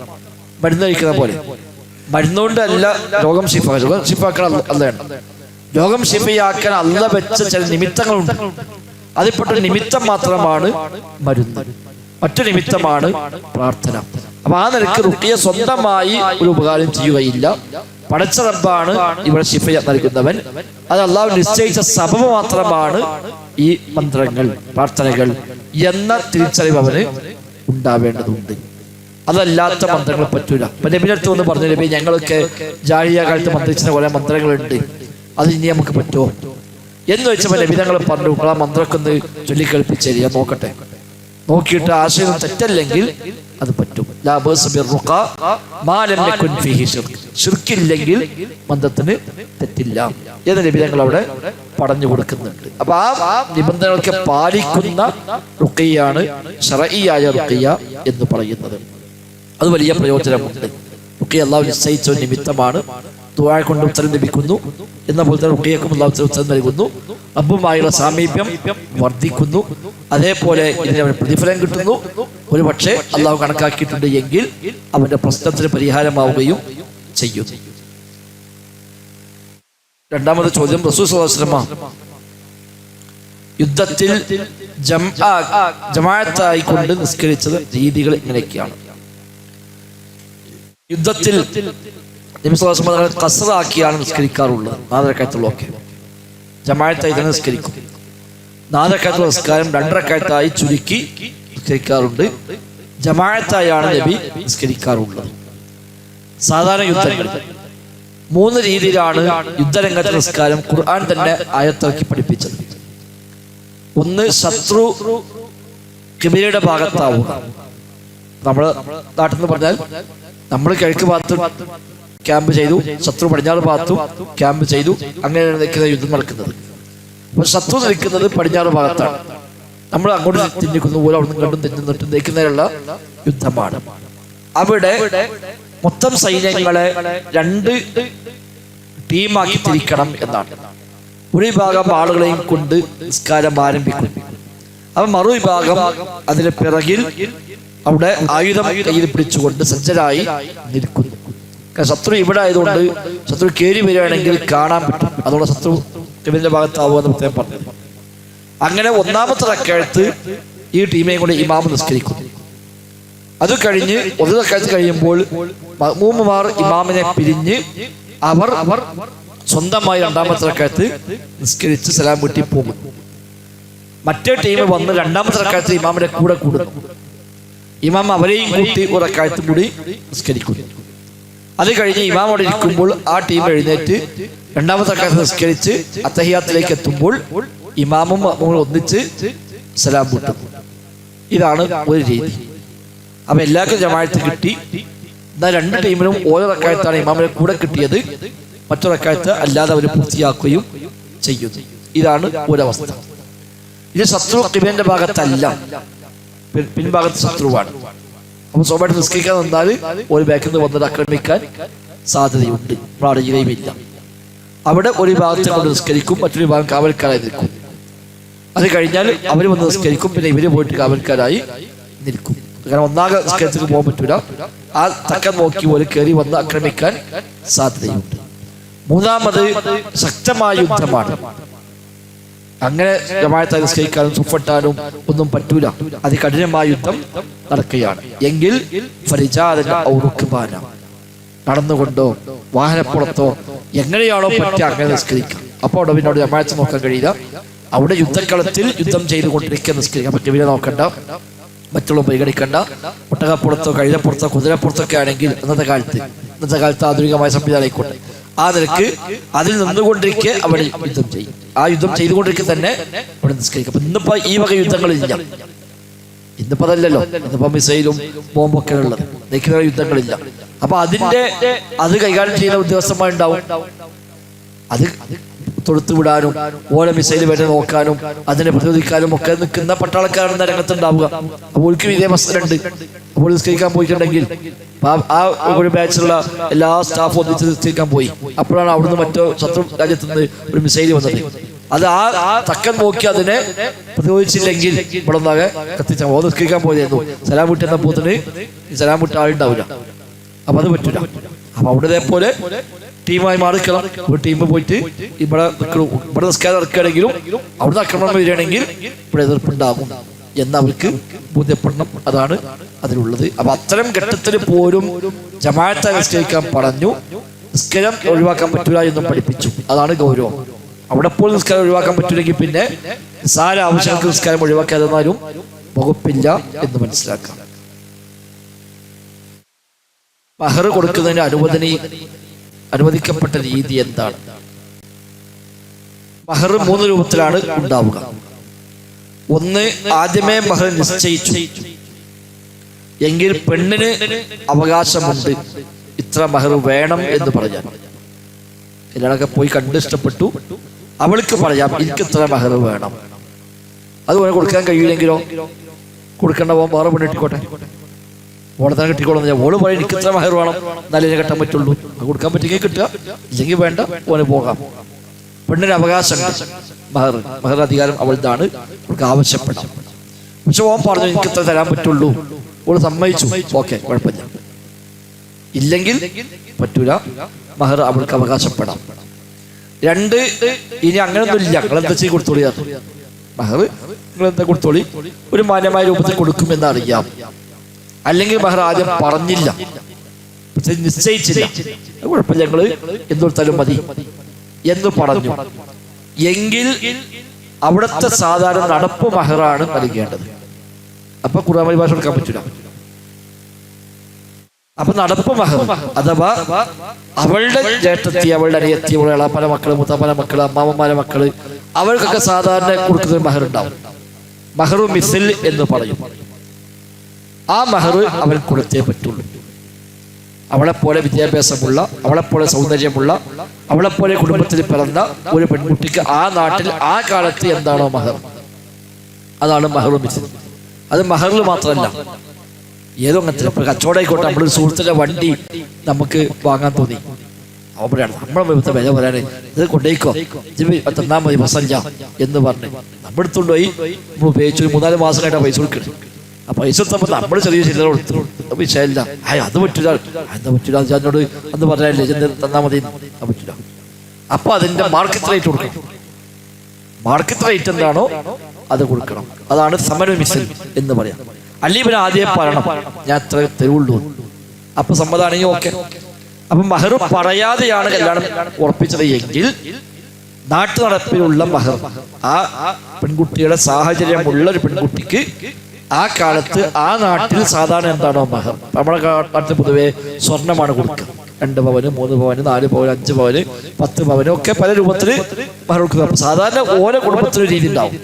മരുന്ന് കഴിക്കുന്ന പോലെ. മരുന്നുകൊണ്ടല്ല രോഗം ശിഫ. രോഗം ശിഫാക്കാൻ അല്ലയാണ്. രോഗം ശിഫയാക്കാൻ അല്ല വെച്ച ചില നിമിത്തങ്ങളുണ്ട്. അതിൽപ്പെട്ട നിമിത്തം മാത്രമാണ് മരുന്ന്, മറ്റു നിമിത്തമാണ് പ്രാർത്ഥന. അപ്പൊ ആ നിലയ്ക്ക് റുഖിയ സ്വന്തമായി ഒരു ഉപകാരം ചെയ്യുകയില്ല. പടച്ച റബ്ബാണ് ഇവിടെ ശിഫ നൽകുന്നവൻ. അത് അള്ളാഹു നിശ്ചയിച്ച സബബ് മാത്രമാണ് ഈ മന്ത്രങ്ങൾ, പ്രാർത്ഥനകൾ എന്ന തിരിച്ചറിവ് അവന് ഉണ്ടാവേണ്ടതുണ്ട്. അതല്ലാത്ത മന്ത്രങ്ങൾ പറ്റൂല. അപ്പൊ നബിയുടെ അടുത്ത് വന്ന് പറഞ്ഞു, നബി ഞങ്ങളൊക്കെ ജാഹിലിയ്യ കാലത്ത് മന്ത്രിച്ചിരുന്ന കുറെ മന്ത്രങ്ങളുണ്ട്, അത് ഇനി നമുക്ക് പറ്റുമോ എന്ന് ചോദിച്ചപ്പോൾ നബി തങ്ങൾ പറഞ്ഞു, ആ മന്ത്രമൊക്കെ ഒന്ന് ചൊല്ലിക്കേൾപ്പിച്ചേ, ഞാൻ നോക്കട്ടെ. നോക്കിയിട്ട് ആശയം തെറ്റല്ലെങ്കിൽ അത് പറ്റും. ശിർക്കില്ലെങ്കിൽ മന്ത്രത്തിന് തെറ്റില്ല എന്ന് നബി തങ്ങൾ അവിടെ പറഞ്ഞു കൊടുക്കുന്നുണ്ട്. അപ്പൊ ആ നിബന്ധനകളൊക്കെ പാലിക്കുന്ന റുഖിയ്യാണ് ശർഈയായ റുഖിയ്യ എന്ന് പറയുന്നത്. അത് വലിയ പ്രയോജനമുണ്ട്. റുഖിയ്യ അല്ലാഹു നിശ്ചയിച്ച ഒരു നിമിത്തമാണ്. ദുആ കൊണ്ട് ഉത്തരം ലഭിക്കുന്നു എന്ന പോലെ തന്നെ റുഖിയ്യക്കും അല്ലാഹു ഉത്തരം നൽകുന്നു. റബ്ബുമായുള്ള സാമീപ്യം വർദ്ധിക്കുന്നു. അതേപോലെ ഇതിന് അവന് പ്രതിഫലം കിട്ടുന്നു. ഒരു പക്ഷേ അള്ളാഹു കണക്കാക്കിയിട്ടുണ്ട് എങ്കിൽ അവന്റെ പ്രശ്നത്തിന് പരിഹാരമാവുകയും ചെയ്യും. രണ്ടാമത്തെ ചോദ്യം, റസൂൽ സ്വല്ലല്ലാഹു അലൈഹി വസല്ലം യുദ്ധത്തിൽ ജമാഅത്തായി കൊണ്ട് നിസ്കരിച്ചത് രീതികൾ ഇങ്ങനെയൊക്കെയാണ്. യുദ്ധത്തിൽ നബി സ്വല്ലല്ലാഹു അലൈഹി വസല്ലം ഖസ്റാക്കിയാണ് നിസ്കരിക്കാറുള്ളത്. 4 റക്അത്തുള്ളൊക്കെ ജമാഅത്തായി തന്നെ നിസ്കരിക്കും. 4 റക്അത്തുള്ള നിസ്കാരം 2 റക്അത്തായി ചുരുക്കി നിസ്കരിക്കാറുണ്ട്. ജമാഅത്തായാണ് നബി നിസ്കരിക്കാറുള്ളത്. സാധാരണ യുദ്ധങ്ങളിൽ 3 രീതിയിലാണ് യുദ്ധരംഗത്തെ നിസ്കാരം ഖുർആൻ തന്നെ ആയത്തിറക്കി പഠിപ്പിച്ചത്. ഒന്ന്, ശത്രു ഖിബലയുടെ ഭാഗത്താവുക. നമ്മുടെ നാട്ടിൽ നിന്ന് പറഞ്ഞാൽ നമ്മൾ കിഴക്ക് ഭാഗത്ത് ക്യാമ്പ് ചെയ്തു, ശത്രു പടിഞ്ഞാറ് ഭാഗത്തും ക്യാമ്പ് ചെയ്തു, അങ്ങനെയാണ് നിൽക്കുന്ന യുദ്ധം നടക്കുന്നത്. അപ്പൊ ശത്രു നിൽക്കുന്നത് പടിഞ്ഞാറ് ഭാഗത്താണ്, നമ്മൾ അങ്ങോട്ട് തിന്നിക്കുന്ന പോലെ അവിടെ നിന്ന് കണ്ടും തിന്നിട്ട് നിൽക്കുന്നതിനുള്ള യുദ്ധമാണ്. അവിടെ മൊത്തം സൈന്യങ്ങളെ 2 ടീമാക്കി തിരിക്കണം എന്നാണ്. ഒരു വിഭാഗം ആളുകളെയും കൊണ്ട് നിസ്കാരം ആരംഭിക്കും. അപ്പൊ മറുവിഭാഗം അതിന് പിറകിൽ അവിടെ ആയുധം കയ്യിൽ പിടിച്ചുകൊണ്ട് സജ്ജരായി നിൽക്കുന്നു. ശത്രു ഇവിടെ ആയതുകൊണ്ട് ശത്രു കയറി വരികയാണെങ്കിൽ കാണാൻ പറ്റും. അതുകൊണ്ട് ശത്രു ഖിബലയുടെ ഭാഗത്താവുമെന്ന് പ്രത്യേകം പറഞ്ഞത്. അങ്ങനെ 1ാമത്തെ റക്അത്ത് ഈ ടീമിനെയും കൊണ്ട് ഇമാം നിസ്കരിക്കുന്നു. അത് കഴിഞ്ഞ് 1 റക്അത്ത് കഴിയുമ്പോൾ മഅ്മൂമുമാർ ഇമാമിനെ പിരിഞ്ഞ് അവർ സ്വന്തമായി 2ാമത്തെ റക്അത്ത് നിസ്കരിച്ച് സലാം വീട്ടി പോകും. മറ്റേ ടീം വന്ന് 2ാമത്തെ റക്അത്ത് ഇമാമിന്റെ കൂടെ കൂടുന്നു. ഇമാം അവരെയും കൂട്ടി 1 റക്അത്ത് കൂടി നിസ്കരിക്കുന്നു. അത് കഴിഞ്ഞ് ഇമാം അവിടെ ഇരിക്കുമ്പോൾ ആ ടീം എഴുന്നേറ്റ് 2ാമത്തെ റക്അത്ത് നിസ്കരിച്ച് അത്തഹിയാത്തിലേക്ക് എത്തുമ്പോൾ ഇമാമും ഒന്നിച്ച് സലാം വീട്ടും. ഇതാണ് ഒരു രീതി. അപ്പൊ എല്ലാവർക്കും ജമാഅത്ത് കിട്ടി. എന്നാൽ 2 ടീമിനും ഓരോ റക്അത്താണ് ഇമാമിനെ കൂടെ കിട്ടിയത്. മറ്റൊരു റക്അത്ത് അല്ലാതെ അവർ പൂർത്തിയാക്കുകയും ചെയ്യുന്നു. ഇതാണ് ഒരവസ്ഥ. ഇത് ശത്രു ഖിബലയുടെ ഭാഗത്തല്ല, പിൻഭാഗത്ത് ശത്രുവാണ്. അപ്പൊ സ്വാഭാവികമായിട്ട് നിസ്കരിക്കാൻ നിന്നാൽ ഒരു ബാക്കിൽ നിന്ന് വന്നത് ആക്രമിക്കാൻ സാധ്യതയുണ്ട്. അറിയുകയുമില്ല. അവിടെ ഒരു ഭാഗത്തെ കൊണ്ട് നിസ്കരിക്കും, മറ്റൊരു ഭാഗം കാവൽക്കാരായി നിൽക്കും. അത് കഴിഞ്ഞാൽ അവർ വന്ന് നിസ്കരിക്കും, പിന്നെ ഇവര് പോയിട്ട് കാവൽക്കാരായി നിൽക്കും. കാരണം ഒന്നാകെ നിസ്കരിച്ചിട്ട് പോകാൻ പറ്റൂല. ആ തക്കം നോക്കി പോലെ കയറി വന്ന് ആക്രമിക്കാൻ സാധ്യതയുണ്ട്. 3ാമത് ശക്തമായ യുദ്ധമാണ്. അങ്ങനെ ജമാഅത്തായി നിസ്കരിക്കാനും സുഫട്ടാനും ഒന്നും പറ്റൂല. അതികഠിനമായ യുദ്ധം നടക്കുകയാണ് എങ്കിൽ നടന്നുകൊണ്ടോ വാഹനപ്പുറത്തോ എങ്ങനെയാണോ പറ്റുക അങ്ങനെ നിസ്കരിക്കാം. അപ്പോൾ അവിടെ പിന്നെ അവിടെ ജമാഅത്ത് നോക്കാൻ കഴിയില്ല. അവിടെ യുദ്ധക്കളത്തിൽ യുദ്ധം ചെയ്തുകൊണ്ടിരിക്കാൻ നിസ്കരിക്കാൻ പറ്റും. ഇവരെ നോക്കണ്ട, മറ്റുള്ള പരിഗണിക്കണ്ട. ഒട്ടകപ്പുറത്തോ കഴുതപ്പുറത്തോ കുതിരപ്പുറത്തൊക്കെ ആണെങ്കിൽ ഇന്നത്തെ കാലത്ത് ആധുനികമായ സംവിധാനം ആയിക്കോട്ടെ, ആ നിലക്ക് അതിൽ നിന്നുകൊണ്ടിരിക്കെ അവിടെ യുദ്ധം ചെയ്യും. ആ യുദ്ധം ചെയ്തുകൊണ്ടിരിക്കെ തന്നെ അവിടെ നിസ്കരിക്കും. അപ്പൊ ഇന്നിപ്പോ ഈ വക യുദ്ധങ്ങളില്ല. ഇന്നിപ്പോ അതല്ലല്ലോ, ഇന്നിപ്പോ മിസൈലും ബോംബൊക്കെ ഉള്ളത്, നയിക്കുന്ന യുദ്ധങ്ങളില്ല. അപ്പൊ അത് കൈകാര്യം ചെയ്യുന്ന ഉദ്യോഗസ്ഥന്മാരുണ്ടാവും. അത് തൊടുത്തു വിടാനും ഓരോ മിസൈൽ വരെ നോക്കാനും അതിനെ പ്രതിരോധിക്കാനും ഒക്കെ നിൽക്കുന്ന പട്ടാളക്കാരാണ് രംഗത്തുണ്ടാവുക. അപ്പോൾ ഒരിക്കലും ഇതേ മസലുണ്ട്. അപ്പോൾ നിസ്കരിക്കാൻ പോയിട്ടുണ്ടെങ്കിൽ ആ ഒരു ബാച്ചിലുള്ള എല്ലാ സ്റ്റാഫും ഒന്നിച്ച് നിസ്കരിക്കാൻ പോയി. അപ്പോഴാണ് അവിടുന്ന് മറ്റോ ശത്രു രാജ്യത്തുനിന്ന് ഒരു മിസൈൽ വന്നത്. അത് ആ തക്കം നോക്കി അതിനെ പ്രതിരോധിച്ചില്ലെങ്കിൽ ഇവിടെ ഒന്നാകെ കത്തിച്ച നിസ്കരിക്കാൻ പോയിരുന്നു. സലാം വിട്ടെന്ന പോത്തിന് ഈ സലാം വിട്ട ആളുണ്ടാവില്ല. അപ്പൊ അത് പറ്റൂല. അപ്പൊ അവിടെ ഇതേപോലെ ടീമായി മാറിക്കണം. ഒരു ടീം പോയിട്ട് ഇവിടെ നിസ്കാരം നടക്കുകയാണെങ്കിലും അവിടെ ആക്രമണം വരികയാണെങ്കിൽ ഇവിടെ എതിർപ്പുണ്ടാകും എന്ന് അവർക്ക് ബോധ്യപ്പെടണം. അതാണ് അതിലുള്ളത്. അപ്പൊ അത്തരം ഘട്ടത്തിൽ പോലും ജമാഅത്തെ നിസ്കരിക്കാൻ പറഞ്ഞു. നിസ്കാരം ഒഴിവാക്കാൻ പറ്റൂല എന്നും പഠിപ്പിച്ചു. അതാണ് ഗൗരവം. അവിടെ പോലും നിസ്കാരം ഒഴിവാക്കാൻ പറ്റൂലെങ്കിൽ പിന്നെ നിസ്സാര ആവശ്യങ്ങൾക്ക് നിസ്കാരം ഒഴിവാക്കാതെന്നാലും വകുപ്പില്ല എന്ന് മനസ്സിലാക്കാം. മഹർ കൊടുക്കുന്നതിന് അനുവദിക്കപ്പെട്ട രീതി എന്താണ്? മഹർ 3 രൂപത്തിലാണ് ഉണ്ടാവുക. ഒന്ന്, ആദ്യമേ മഹർ നിശ്ചയിച്ചു എങ്കിൽ പെണ്ണിന് അവകാശമുണ്ട് ഇത്ര മഹർ വേണം എന്ന് പറയാൻ. കല്യാണമൊക്കെ പോയി കണ്ട് ഇഷ്ടപ്പെട്ടു, അവൾക്ക് പറയാം എനിക്ക് ഇത്ര മഹർ വേണം. അതുപോലെ കൊടുക്കാൻ കഴിയില്ലെങ്കിലോ കൊടുക്കേണ്ട പോകാൻ വേറെ പെണ്ണ് കിട്ടിക്കോട്ടെ, ഓളെ തന്നെ കിട്ടിക്കോളെന്ന് ഞാൻ ഓള് പറയും എനിക്ക് ഇത്ര മഹർ വേണം എന്നാലേ കെട്ടാൻ പറ്റുള്ളൂ. അത് കൊടുക്കാൻ പറ്റുമെങ്കിൽ കിട്ടുക, ഇല്ലെങ്കിൽ വേണ്ട, ഓന് പോകാം. പെണ്ണിന് അവകാശമുണ്ട് മഹർ അധികാരം അവളുതാണ്, അവൾക്ക് ആവശ്യപ്പെടാം. പക്ഷെ ഓൻ പറഞ്ഞു എനിക്ക് ഇത്ര തരാൻ പറ്റുള്ളൂ, ഓള് സമ്മതിച്ചു, ഓക്കെ കുഴപ്പമില്ല. ഇല്ലെങ്കിൽ പറ്റൂല, മഹർ അവൾക്ക് അവകാശപ്പെടാം. 2, ഇനി അങ്ങനൊന്നും ഇല്ല, നിങ്ങളെന്താ ചെയ്ത് കൊടുത്തോളി, മഹർ നിങ്ങളെന്താ കൊടുത്തോളി, ഒരു മാന്യമായ രൂപത്തിൽ കൊടുക്കുമെന്ന് അറിയാം. അല്ലെങ്കിൽ മഹർ ആദ്യം പറഞ്ഞില്ല, നിശ്ചയിച്ചില്ല, കുഴപ്പമില്ല ഞങ്ങള് എന്തൊടുത്താലും മതി എന്ന് പറഞ്ഞു എങ്കിൽ അവിടുത്തെ സാധാരണ നടപ്പ് മഹറാണ് നൽകേണ്ടത്. അപ്പൊ ഖുർആൻ പരിഭാഷ കൊടുക്കാൻ പറ്റില്ല. അപ്പൊ നടപ്പ് മഹർ അഥവാ അവളുടെ ജ്യേഷ്ഠത്തി, അവളുടെ അനിയത്തി, അവളുടെ ഇളാപ്പന മക്കള്, മുത്തപ്പന മക്കള്, അമ്മാമ്മമാരെ മക്കള്, അവർക്കൊക്കെ സാധാരണ കൊടുക്കുന്ന മഹർ ഉണ്ടാവും. മഹറു മിസിൽ എന്ന് പറയും. ആ മഹർ അവൻ കൊടുത്തേ പറ്റുള്ളൂ. അവളെപ്പോലെ വിദ്യാഭ്യാസമുള്ള, അവളെപ്പോലെ സൗന്ദര്യമുള്ള, അവളെപ്പോലെ കുടുംബത്തിൽ പിറന്ന ഒരു പെൺകുട്ടിക്ക് ആ നാട്ടിൽ ആ കാലത്ത് എന്താണോ മഹർ, അതാണ് മഹറു മിസിൽ. അത് മഹറിൽ മാത്രമല്ല, ഏതോ അങ്ങനത്തെ ഇപ്പൊ കച്ചവടമായിക്കോട്ടെ. നമ്മളൊരു സുഹൃത്തിന്റെ വണ്ടി നമുക്ക് വാങ്ങാൻ തോന്നി, അവൻ പറയാണ് നമ്മളെ വിഭത്തെ വില പറയാന് ഇത് കൊണ്ടേക്കോ, തന്നാ മതി മസല്ല എന്ന് പറഞ്ഞ് നമ്മളെടുത്തോണ്ട് പോയി നമ്മൾ ഉപയോഗിച്ചു. 3-4 മാസം കഴിഞ്ഞാൽ പൈസ കൊടുക്കണം. ആ പൈസ എടുത്തപ്പോൾ നമ്മൾ ചെറിയ ചില്ലറ കൊടുത്തു, വിഷയമില്ല. അത് പറ്റൂല, എന്താ പറ്റൂല, ഞാനോട് അന്ന് പറഞ്ഞാലേ തന്നാ മതി, അത് പറ്റൂല. അപ്പൊ അതിന്റെ മാർക്കറ്റ് റേറ്റ് കൊടുക്കണം. മാർക്കറ്റ് റേറ്റ് എന്താണോ അത് കൊടുക്കണം. അതാണ് സമര മിസിൽ എന്ന് പറയാം. അല്ലെങ്കിൽ പിന്നെ ആദ്യം പറയണം ഞാൻ എത്ര തരുള്ളൂ. അപ്പൊ സമ്മതമാണെങ്കിൽ ഓക്കെ. അപ്പൊ മഹർ പറയാതെയാണ് കല്യാണം ഉറപ്പിച്ചത് എങ്കിൽ നാട്ടു നടപ്പിലുള്ള മഹർ, ആ പെൺകുട്ടിയുടെ സാഹചര്യമുള്ള ഒരു പെൺകുട്ടിക്ക് ആ കാലത്ത് ആ നാട്ടിൽ സാധാരണ എന്താണോ മഹർ, നമ്മുടെ നാട്ടിൽ പൊതുവെ സ്വർണ്ണമാണ് കൊടുക്കുക. 2 പവന്, 3 പവന്, 4 പവന്, 5 പവന്, 10 പവന് ഒക്കെ പല രൂപത്തിൽ മഹർ കൊടുക്കുക. അപ്പൊ സാധാരണ ഓരോ കുടുംബത്തിനൊരു രീതി ഉണ്ടാവും.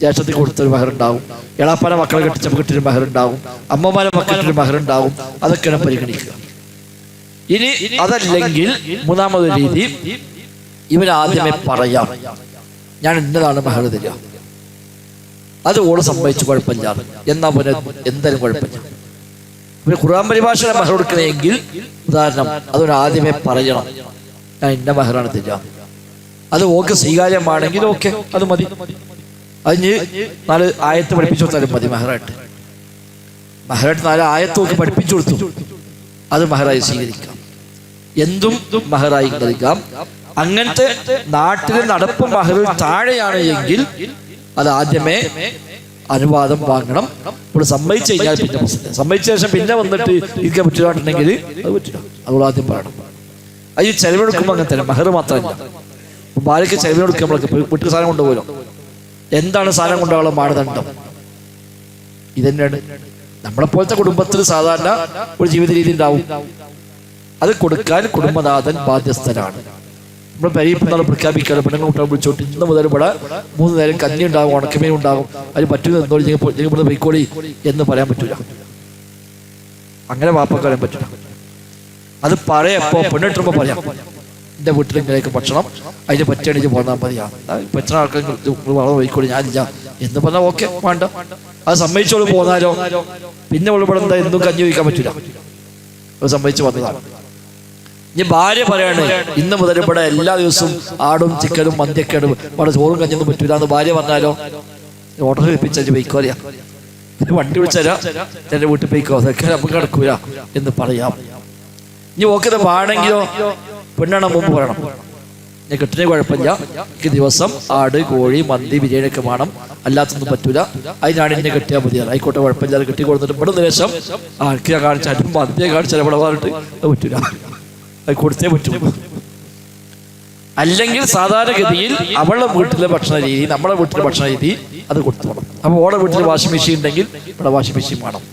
ജ്യേഷ്ഠത്തിൽ കൊടുത്തൊരു മഹർ ഉണ്ടാവും, എളാപ്പാനെ മക്കളെ കെട്ടിച്ചപ്പോൾ കിട്ടിയൊരു മഹർ ഉണ്ടാവും, അമ്മമാരെ മക്കളിട്ടൊരു മഹർ ഉണ്ടാവും. അതൊക്കെയാണ് പരിഗണിക്കുക. ഇനി അതല്ലെങ്കിൽ 3ാമതൊരു രീതി, ഇവരാദ്യമേ പറയാം ഞാൻ ഇന്നതാണ് മഹർ തരിക, അത് ഓള് സംഭവിച്ചു കുഴപ്പമില്ല, എന്നാ പോലെ എന്തായാലും കുഴപ്പമില്ല. പിന്നെ ഖുർആൻ പരിഭാഷയുടെ മഹർ കൊടുക്കണമെങ്കിൽ ഉദാഹരണം അതൊരു ആദ്യമേ പറയണം ഞാൻ ഇന്ന മഹറാണ് തരിക. അത് ഓക്കെ സ്വീകാര്യമാണെങ്കിൽ ഓക്കെ, അത് മതി. അതിന് 4 ആയത്ത് പഠിപ്പിച്ചു കൊടുത്താലും മതി. മഹറായിട്ട് 4 ആയത്ത് നോക്കി പഠിപ്പിച്ചു കൊടുത്തു, അത് മഹറായി സ്വീകരിക്കാം. എന്തും മഹറായി നൽകാം. അങ്ങനത്തെ നാട്ടിലെ നടപ്പ് മഹറിൽ താഴെയാണ് എങ്കിൽ അത് ആദ്യമേ അനുവാദം വാങ്ങണം. ഇവിടെ സമ്മതിച്ചു കഴിഞ്ഞാൽ പിന്നെ പ്രശ്നം. സമ്മതിച്ച ശേഷം പിന്നെ വന്നിട്ട് ഇരിക്കാൻ പറ്റില്ലാട്ടുണ്ടെങ്കിൽ അത് പറ്റില്ല. അതുകൊണ്ട് ആദ്യം പറയണം. അത് ഈ ചെലവെടുക്കുമ്പോൾ അങ്ങനെ തന്നെ മഹർ മാത്രമല്ല, ഭാര്യയ്ക്ക് ചെലവെടുക്കുക. നമ്മളൊക്കെ വീട്ടിൽ സാധനം കൊണ്ടുപോകലോ, എന്താണ് സാധനം കൊണ്ടുപോകാനുള്ള മാനദണ്ഡം? ഇതന്നെയാണ്. നമ്മളെപ്പോലത്തെ കുടുംബത്തിൽ സാധാരണ ഒരു ജീവിത രീതി ഉണ്ടാവും. അത് കൊടുക്കാൻ കുടുംബനാഥൻ ബാധ്യസ്ഥനാണ്. നമ്മൾ പരിപ്പുന്നാൾ പ്രഖ്യാപിക്കാറ് പെണ്ണുങ്ങൾ കുട്ടികളെ വിളിച്ചോട്ട് ഇന്ന് മുതൽ ഇവിടെ 3 നേരം കഞ്ഞി ഉണ്ടാകും, ഉണക്കമീൻ ഉണ്ടാകും, അതിന് പറ്റുന്ന എന്തോ പൊയ്ക്കോളി എന്ന് പറയാൻ പറ്റൂല. അങ്ങനെ വാപ്പൊക്കെ പറയാൻ പറ്റില്ല. അത് പറയപ്പോ പെണ്ണിട്ടുമ്പോ പറയാം എൻ്റെ വീട്ടിൽ ഇങ്ങനെയൊക്കെ ഭക്ഷണം, അതിന് പറ്റിയാണെങ്കിൽ പോന്നാൽ മതിയാ, പറ്റുന്ന ആൾക്കാർ വളരെ പോയിക്കോളി, ഞാനില്ല എന്ന് പറഞ്ഞാൽ ഓക്കെ, വേണ്ട. അത് സമ്മതിച്ചോളൂ പോന്നാലോ പിന്നെ ഇവിടെ എന്താ എന്തും കഞ്ഞി വയ്ക്കാൻ പറ്റൂല. അത് സമ്മതിച്ച് വന്നതാണ്. ഇനി ഭാര്യ പറയാണ് ഇന്ന് മുതൽ ഇവിടെ എല്ലാ ദിവസവും ആടും ചിക്കനും മന്തിയൊക്കെയാണ്, ഇവിടെ ചോറും കഞ്ഞൊന്നും പറ്റൂല എന്ന് ഭാര്യ പറഞ്ഞാലോ ഓർഡർ ഏൽപ്പിച്ചു പോയിക്കോ, അറിയാം വണ്ടി വിളിച്ചാൽ എൻ്റെ വീട്ടിൽ പോയിക്കോ, അതൊക്കെ നമുക്ക് കിടക്കൂല എന്ന് പറയാം. ഇനി ഓക്കത് വേണമെങ്കിലോ പെണ്ണാണ് മുമ്പ് പറയണം, ഞാൻ കിട്ടുന്ന കുഴപ്പമില്ല, എനിക്ക് ദിവസം ആട്, കോഴി, മന്തി, ബിരിയാണിയൊക്കെ വേണം, അല്ലാത്തൊന്നും പറ്റൂല, അതിനാണ് എന്നെ കെട്ടിയാൽ മതിയാണ്. ആയിക്കോട്ടെ, കുഴപ്പമില്ലാതെ കെട്ടി കൊടുത്തിട്ട് ഇവിടെ ശേഷം ആർക്ക് ഞാൻ കാണിച്ചാലും മന്തിയെ കാണിച്ചാൽ ഇവിടെ പറഞ്ഞിട്ട് അത് പറ്റൂല, അത് കൊടുത്തേ പറ്റൂ. അല്ലെങ്കിൽ സാധാരണഗതിയിൽ അവളുടെ വീട്ടിലെ ഭക്ഷണ രീതി, നമ്മുടെ വീട്ടിലെ ഭക്ഷണ രീതി അത് കൊടുത്തു വേണം. അപ്പോൾ ഓളെ വീട്ടിൽ വാഷിംഗ് മെഷീൻ ഉണ്ടെങ്കിൽ ഇവിടെ വാഷിംഗ് മെഷീൻ വേണം,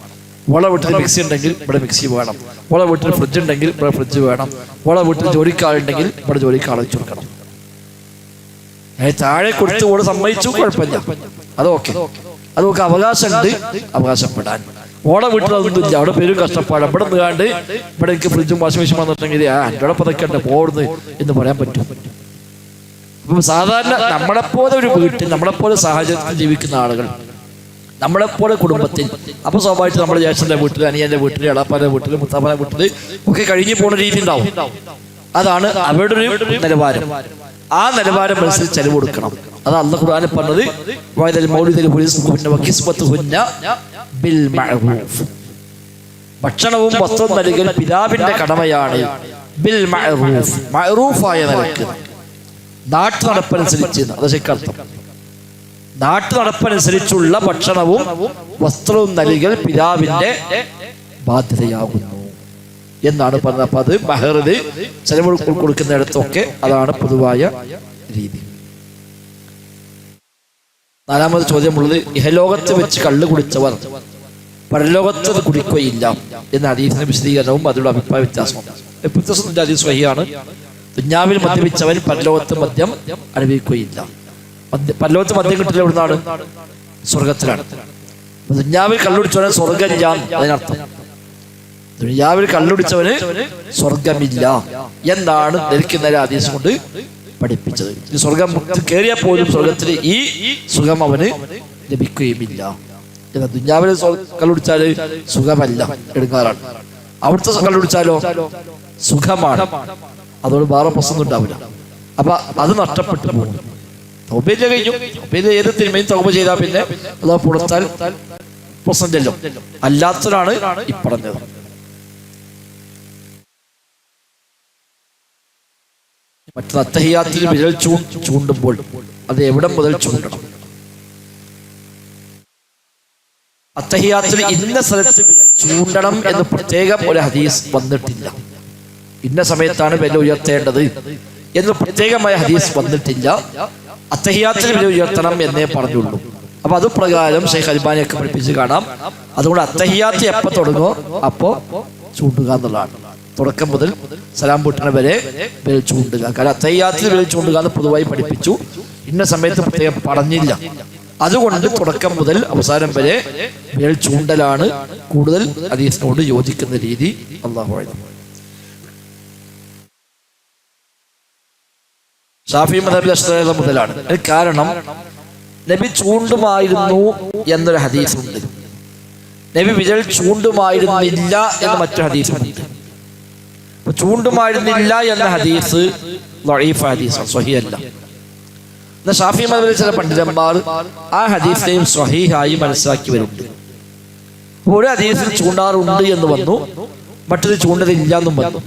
ഓളെ വീട്ടിൽ മിക്സി ഉണ്ടെങ്കിൽ ഇവിടെ മിക്സി വേണം, ഓളെ വീട്ടിൽ ഫ്രിഡ്ജ് ഉണ്ടെങ്കിൽ ഇവിടെ ഫ്രിഡ്ജ് വേണം, ഓളെ വീട്ടിൽ ജോലിക്കാളുണ്ടെങ്കിൽ ഇവിടെ ജോലിക്കാൾ വെച്ച് കൊടുക്കണം. താഴെ കൊടുത്ത് ഓട് സമ്മതിച്ചു, കുഴപ്പമില്ല, അതൊക്കെ അതൊക്കെ അവകാശമുണ്ട്, അവകാശപ്പെടാൻ. ഓടെ വീട്ടിൽ അതൊന്നും ഇല്ല, അവിടെ പേരും കഷ്ടപ്പാട്. ഇവിടെ നിന്നാണ്ട് ഇവിടെ എനിക്ക് ഫ്രിഡ്ജും വാഷിംഗ് മെഷീൻ വന്നിട്ടുണ്ടെങ്കിൽ എൻ്റെ പതക്കണ്ട പോടുന്നു എന്ന് പറയാൻ പറ്റും. അപ്പം സാധാരണ നമ്മളെപ്പോലെ ഒരു വീട്ടിൽ, നമ്മളെപ്പോലെ സാഹചര്യത്തിൽ ജീവിക്കുന്ന ആളുകൾ, നമ്മളെപ്പോലെ കുടുംബത്തിൽ, അപ്പോൾ സ്വാഭാവികമായിട്ട് നമ്മുടെ ജ്യേഷ്ഠൻ്റെ വീട്ടിൽ, അനിയൻ്റെ വീട്ടിൽ, എളാപ്പാൻ്റെ വീട്ടിൽ, മുത്താപ്പാൻ്റെ വീട്ടിൽ ഒക്കെ കഴിഞ്ഞു പോകുന്ന രീതി ഉണ്ടാവും. അതാണ് അവരുടെ ഒരു നിലവാരം. ആ നിലവാരം അനുസരിച്ച് ചെലവ് കൊടുക്കണം. അത് അല്ലാഹു ഖുർആനിൽ പറഞ്ഞത് ഭക്ഷണവും വസ്ത്രവും നൽകൽ പിതാവിന്റെ കടമയാണ്. ബിൽ മഅറൂഫ്, മഅറൂഫായ നിലക്ക്, നാട്ടു നടപ്പനുസരിച്ച്. അർത്ഥം നാട്ടു നടപ്പനുസരിച്ചുള്ള ഭക്ഷണവും വസ്ത്രവും നൽകൽ പിതാവിന്റെ ബാധ്യതയാകുന്നു എന്നാണ് പറഞ്ഞത്. അപ്പൊ അത് മഹറിന് ചെലവ് കൊടുക്കുന്നിടത്തൊക്കെ അതാണ് പൊതുവായ രീതി. നാലാമത് ചോദ്യമുള്ളത്, ഇഹലോകത്ത് വെച്ച് കള്ള് കുടിച്ചവർ പരലോകത്ത് അത് കുടിക്കുകയില്ല എന്ന ഹദീസിന്റെ വിശദീകരണവും അതിലുള്ള അഭിപ്രായ വ്യത്യാസമാണ്. വ്യത്യാസം ഹദീസ് സ്വഹീഹാണ്. ദുനിയാവിൽ മദ്യപിച്ചവൻ പരലോകത്ത് മദ്യം അനുഭവിക്കുകയില്ല. പരലോകത്ത് മദ്യം കിട്ടില്ല എവിടുന്നാണ്? സ്വർഗത്തിലാണ്. ദുനിയാവിൽ കള്ളുടിച്ചവന് സ്വർഗമില്ല അതിനർത്ഥം. ദുനിയാവിൽ കള്ളുടിച്ചവന് സ്വർഗമില്ല എന്നാണ് ധരിക്കുന്ന ഹദീസ് കൊണ്ട് പഠിപ്പിച്ചത്. സ്വർഗം കയറിയാൽ പോലും സ്വർഗത്തിൽ ഈ സുഖം അവന് ലഭിക്കുകയുമില്ല. എന്നാൽ ദുനിയാവിൽ കള്ളുടിച്ചാല് സുഖമല്ല, എടുക്കാറാണ്. അവിടുത്തെ കള്ളുടിച്ചാലോ സുഖമാണ്, അതോട് വേറെ പ്രശ്നം ഉണ്ടാവില്ല. അപ്പൊ അത് നഷ്ടപ്പെട്ടു പോകും. തൗബ കഴിഞ്ഞു. പിന്നെ ഏത് തിന്മയും തൗബ ചെയ്താൽ പിന്നെ അതോ പുറത്താൽ പ്രശ്നം ചെല്ലും. അല്ലാത്തതാണ് ഈ പറഞ്ഞത്. മറ്റു അത്തഹിയാത്തിൽ വിരൽ ചൂണ്ടുമ്പോൾ അത് എവിടെ മുതൽ ചൂണ്ടണം? അത്തഹിയാത്തിൽ ഇന്ന സ്ഥലത്ത് വിരൽ ചൂണ്ടണം എന്ന് പ്രത്യേകം ഒരു ഹദീസ് വന്നിട്ടില്ല. ഇന്ന സമയത്താണ് വിരൽ ഉയർത്തേണ്ടത് എന്ന് പ്രത്യേകമായ ഹദീസ് വന്നിട്ടില്ല. അത്തഹിയാത്തിൽ വിരൽ ഉയർത്തണം എന്നേ പറഞ്ഞുള്ളൂ. അപ്പൊ അത് പ്രകാരം ഷെയ്ഖ് അൽബാനിയൊക്കെ പഠിപ്പിച്ച് കാണാം. അതുകൊണ്ട് അത്തഹിയാത്ത് എപ്പോ തുടങ്ങോ അപ്പോ ചൂണ്ടുക എന്നുള്ളതാണ്. തുടക്കം മുതൽ സലാം പൊട്ടണ വരെ വിരൽ ചൂണ്ടുക. കാരണം അത്തഹിയാത്തിൽ വിരൽ ചൂണ്ടുക എന്ന് പൊതുവായി പഠിപ്പിച്ചു, ഇന്ന സമയത്ത് പ്രത്യേകം പറഞ്ഞില്ല. അതുകൊണ്ട് തുടക്കം മുതൽ അവസാനം വരെ വിരൽ ചൂണ്ടലാണ് കൂടുതൽ ഹദീസിനോട് യോജിക്കുന്ന രീതി. അല്ലാഹു അഅലം. ഷാഫി മദ്ഹബിൽ അശ്റഅ മുതലാണ്. കാരണം നബി ചൂണ്ടുമായിരുന്നു എന്നൊരു ഹദീസുണ്ട്, നബി വിരൽ ചൂണ്ടുമായിരുന്നില്ല എന്ന് മറ്റൊരു ഹദീസുണ്ട്. ചൂണ്ടുമായിരുന്നില്ല എന്ന ഹദീസ് ദഈഫ് ഹദീസാണ്, സ്വഹീഹല്ല. എന്നാൽ ഷാഫി മദ്ഹബിലെ ചില പണ്ഡിതന്മാർ ആ ഹദീസിനെയും സ്വഹീഹായി മനസ്സിലാക്കി വരുന്നുണ്ട്. ഒരു ഹദീസിൽ ചൂണ്ടാറുണ്ട് എന്ന് വന്നു, മറ്റൊരു ചൂണ്ടതില്ല എന്നും വന്നു.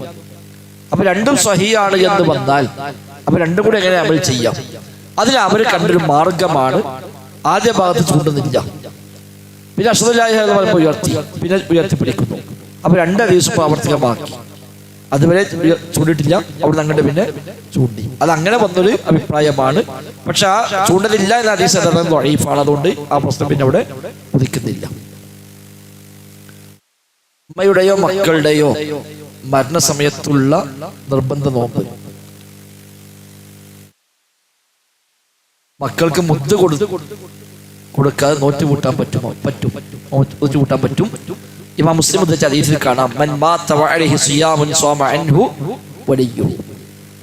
അപ്പൊ രണ്ടും സ്വഹീഹാണ് എന്ന് വന്നാൽ അപ്പൊ രണ്ടും കൂടി എങ്ങനെ അമൽ ചെയ്യാം? അതിന് അവർ കണ്ടൊരു മാർഗമാണ് ആദ്യ ഭാഗത്ത് ചൂണ്ടുന്നില്ല, പിന്നെ അഷ്ഹദുല്ലാഹി ഇല്ലല്ലാഹ് പറയുമ്പോൾ ഉയർത്തി, പിന്നെ ഉയർത്തിപ്പിടിക്കുന്നു. അപ്പൊ രണ്ട് ഹദീസും പ്രാവർത്തികമാക്കി. അതുവരെ ചൂണ്ടിട്ടില്ല, അവിടെ അങ്ങോട്ട് പിന്നെ ചൂണ്ടി. അത് അങ്ങനെ വന്നൊരു അഭിപ്രായമാണ്. പക്ഷെ ആ ചൂണ്ടലില്ല എന്ന ഹദീസ് ദഈഫാണ്. അതുകൊണ്ട് ആ പ്രശ്നം പിന്നെ അവിടെ ഉദിക്കുന്നില്ല. അമ്മയുടെയോ മക്കളുടെയോ മരണസമയത്തുള്ള നിർബന്ധ നോമ്പ്, മക്കൾക്ക് മുദ്ദ് കൊടുക്കാതെ നോറ്റ് കൂട്ടാൻ പറ്റുമോ? പറ്റും, നോറ്റ് കൂട്ടാൻ പറ്റും. ഇമാം മുസ്ലിം ഉദ്ധരിച്ച ഹദീസിൽ കാണാം, മൻ മാത വഅലൈഹി സിയാമുൻ സ്വമ അൻഹു വലിയ്യുഹു.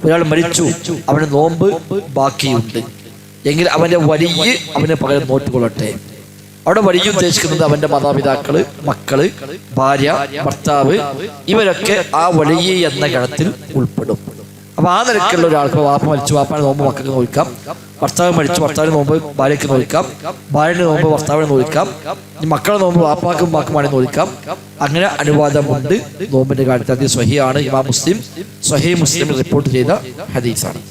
ഒരാൾ മരിച്ചു, അവന് നോമ്പ് ബാക്കിയുണ്ട് എങ്കിൽ അവന്റെ വലിയ അവന് പകരം നോറ്റ് കൊള്ളട്ടെ. അവിടെ വലിയ ഉദ്ദേശിക്കുന്നത് അവന്റെ മാതാപിതാക്കള്, മക്കള്, ഭാര്യ, ഭർത്താവ്, ഇവരൊക്കെ ആ വലിയ എന്ന ഗണത്തിൽ ഉൾപ്പെടും. അപ്പോൾ ആ നിലക്കുള്ള ഒരാൾക്ക് വാപ്പ മരിച്ചു വാപ്പാനെ നോമ്പ് മക്കൾക്ക് നോക്കാം, ഭർത്താവ് മരിച്ചു ഭർത്താവിന് നോമ്പ് ഭാര്യയ്ക്ക് നോക്കാം, ഭാര്യയുടെ നോമ്പ് ഭർത്താവിനെ നോക്കാം, മക്കളെ നോമ്പ് വാപ്പാക്കും വാക്കുമാണെ നോക്കാം. അങ്ങനെ അനുവാദമുണ്ട് നോമ്പിന്റെ കാര്യത്തിൽ. അത് സ്വഹിയാണ്. ഇമാം മുസ്ലിം സ്വഹീഹ് മുസ്ലിം റിപ്പോർട്ട് ചെയ്ത ഹദീസാണ്.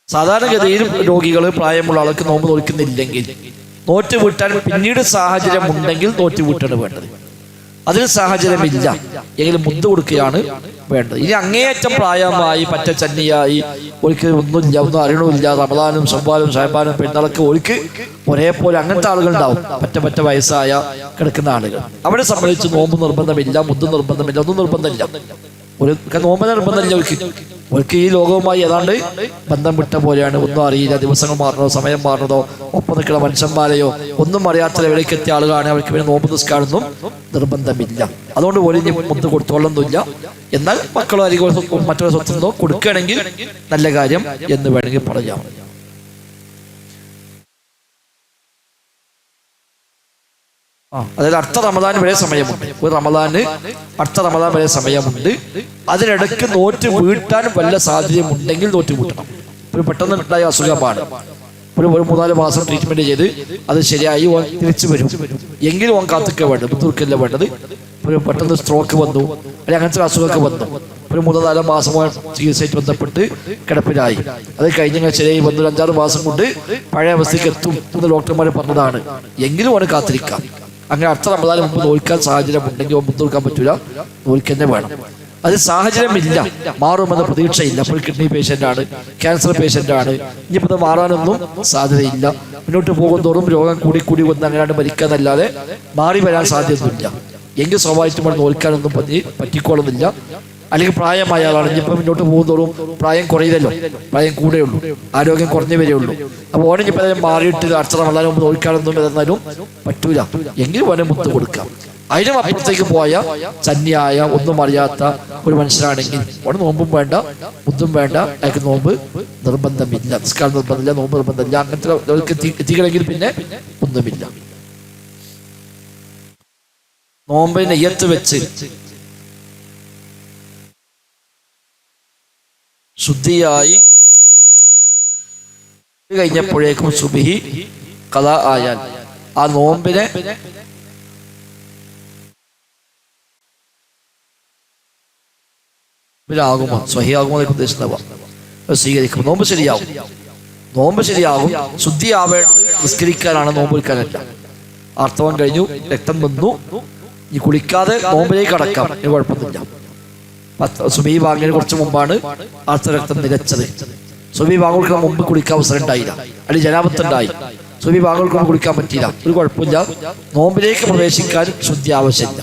സാധാരണഗതിയിൽ രോഗികൾ പ്രായമുള്ള ആൾക്ക് നോമ്പ് നോക്കുന്നില്ലെങ്കിൽ നോറ്റ് വീട്ടാൻ പിന്നീട് സാഹചര്യം ഉണ്ടെങ്കിൽ നോറ്റ് വീട്ടാണ് വേണ്ടത്. അതിന് സാഹചര്യമില്ല എങ്കിലും മുദ്ദ കൊടുക്കുകയാണ് വേണ്ടത്. ഇനി അങ്ങേയറ്റം പ്രായമായി പറ്റ ചന്നിയായി ഒരിക്കൽ ഒന്നുമില്ല, ഒന്നും അറിയണമില്ല, റമദാനും ശവ്വാലും ഷഅബാനും പെരുന്നാളൊക്കെ ഒരിക്കൽ ഒരേപോലെ അങ്ങനത്തെ ആളുകൾ ഉണ്ടാവും. പറ്റ വയസ്സായ കിടക്കുന്ന ആളുകൾ, അവരെ സംബന്ധിച്ച് നോമ്പ് നിർബന്ധമില്ല, മുദ്ദ നിർബന്ധമില്ല, ഒന്നും നിർബന്ധമില്ല. ഒരു നോമ്പ് നിർബന്ധമില്ല. ഒരിക്കൽ ഈ ലോകവുമായി ഏതാണ്ട് ബന്ധം വിട്ട പോലെയാണ്. ഒന്നും അറിയില്ല, ദിവസങ്ങൾ മാറണോ സമയം മാറണതോ ഒപ്പം നിൽക്കുന്ന മനുഷ്യന്മാരെയോ ഒന്നും അറിയാത്ത ലെവലിലേക്ക് എത്തിയ ആളുകളാണ്. അവർക്ക് പിന്നെ നോമ്പ് നിസ്കാരമൊന്നും നിർബന്ധമില്ല. അതുകൊണ്ട് പോലും മുദ്ദ കൊടുത്തോളൊന്നുമില്ല. എന്നാൽ മക്കളോ അധികം മറ്റുള്ള സ്വത്തുനിന്നോ കൊടുക്കുകയാണെങ്കിൽ നല്ല കാര്യം എന്ന് വേണമെങ്കിൽ പറയാം. അതായത് അടുത്ത റമദാൻ വരെ സമയമുണ്ട്. ഒരു റമദാന് അടുത്ത റമദാൻ വരെ സമയമുണ്ട്. അതിനിടയ്ക്ക് നോറ്റ് വീട്ടാൻ വല്ല സാധ്യതയുണ്ടെങ്കിൽ നോറ്റ് വീട്ടണം. ഒരു പെട്ടെന്ന് ഉണ്ടായ അസുഖമാണ്, ഒരു 3-4 മാസം ട്രീറ്റ്മെന്റ് ചെയ്ത് അത് ശരിയായി ഓൻ തിരിച്ചു വരും എങ്കിലും ഓൻ കാത്തിക്ക വേണ്ടത്, ബുദ്ധിമുട്ടല്ല വേണ്ടത്. ഒരു പെട്ടെന്ന് സ്ട്രോക്ക് വന്നു അല്ലെങ്കിൽ അങ്ങനത്തെ അസുഖമൊക്കെ വന്നു, ഒരു 3-4 മാസം ചികിത്സയായിട്ട് ബന്ധപ്പെട്ട് കിടപ്പിലായി. അത് കഴിഞ്ഞ ശരിയായി വന്നു 5-6 മാസം കൊണ്ട് പഴയ അവസ്ഥയ്ക്ക് എത്തും എന്ന് ഡോക്ടർമാർ പറഞ്ഞതാണ്. എങ്കിലും ഓന് കാത്തിരിക്കാം. അങ്ങനെ അടുത്ത റമദാന് മുമ്പ് നോക്കാൻ സാഹചര്യം ഉണ്ടെങ്കിൽ മുമ്പ് നോക്കാൻ പറ്റൂല, നോക്കന്നെ വേണം. അത് സാഹചര്യമില്ല, മാറുമെന്ന പ്രതീക്ഷയില്ല. അപ്പോൾ കിഡ്നി പേഷ്യൻ്റ് ആണ്, ക്യാൻസർ പേഷ്യൻ്റ് ആണ്, ഇനിയിപ്പോൾ ഇത് മാറാനൊന്നും സാധ്യതയില്ല. മുന്നോട്ട് പോകുന്തോറും രോഗം കൂടി വന്ന് അങ്ങനെയാണ് മരിക്കാന്നല്ലാതെ മാറി വരാൻ സാധ്യതയൊന്നുമില്ല. എങ്കിൽ സ്വാഭാവികമായിട്ട് നോൽക്കാനൊന്നും പറ്റിക്കോളുന്നില്ല. അല്ലെങ്കിൽ പ്രായമായ ആളാണ്, ഇനിയിപ്പോൾ മുന്നോട്ട് പോകുന്നതോറും പ്രായം കുറയില്ലല്ലോ, പ്രായം കൂടെയുള്ളൂ, ആരോഗ്യം കുറഞ്ഞു വരെയുള്ളൂ. അപ്പോൾ ഓണിപ്പോൾ മാറിയിട്ട് അടുത്ത റമദാൻ മുമ്പ് നോൽക്കാനൊന്നും എന്നാലും പറ്റൂല. എങ്കിലും ഓനെ മുത്ത് കൊടുക്കാം. അതിനും അപ്പുറത്തേക്ക് പോയ ചന്നിയായ ഒന്നും അറിയാത്ത ഒരു മനുഷ്യനാണെങ്കിൽ ഓന് നോമ്പും വേണ്ട മുദ്ദും വേണ്ട, അയാൾക്ക് നോമ്പ് നിർബന്ധമില്ല, നിസ്കാരം നിർബന്ധമില്ല, നോമ്പ് നിർബന്ധമില്ല. അങ്ങനത്തെ എത്തിക്കണമെങ്കിൽ പിന്നെ ഒന്നുമില്ല. നോമ്പിന് നെയ്യത്ത് വെച്ച് ശുദ്ധിയായി കഴിഞ്ഞപ്പോഴേക്കും സുബ്ഹി ഖളാ ആയാൽ ആ നോമ്പിനെ ആകുമോ സ്വഹിയാകുമോ എന്നൊക്കെ ഉദ്ദേശിക്കുന്ന സ്വീകരിക്കും. നോമ്പ് ശരിയാവും, നോമ്പ് ശരിയാകും. ശുദ്ധിയാവേണ്ടത് നിസ്കരിക്കാനാണ്, നോമ്പ് എടുക്കാനല്ല. ആർത്തവം കഴിഞ്ഞു, രക്തം വന്നു, ഈ കുളിക്കാതെ നോമ്പിലേക്ക് കടക്കാം, അതിന് കുഴപ്പമൊന്നുമില്ല. സുബഹി ബാങ്കിന് കുറച്ച് മുമ്പാണ് ആർത്തവ രക്തം നിലച്ചത്. സുബഹി ബാങ്കുകൾക്ക് മുമ്പ് കുളിക്കാൻ അവസരം ഉണ്ടായില്ല, അല്ലെങ്കിൽ ജനാപത്തുണ്ടായി, സുബഹി ബാങ്കുകൾക്ക് കുളിക്കാൻ പറ്റിയില്ല, ഒരു കുഴപ്പമില്ല. നോമ്പിലേക്ക് പ്രവേശിക്കാൻ ശുദ്ധി ആവശ്യമില്ല,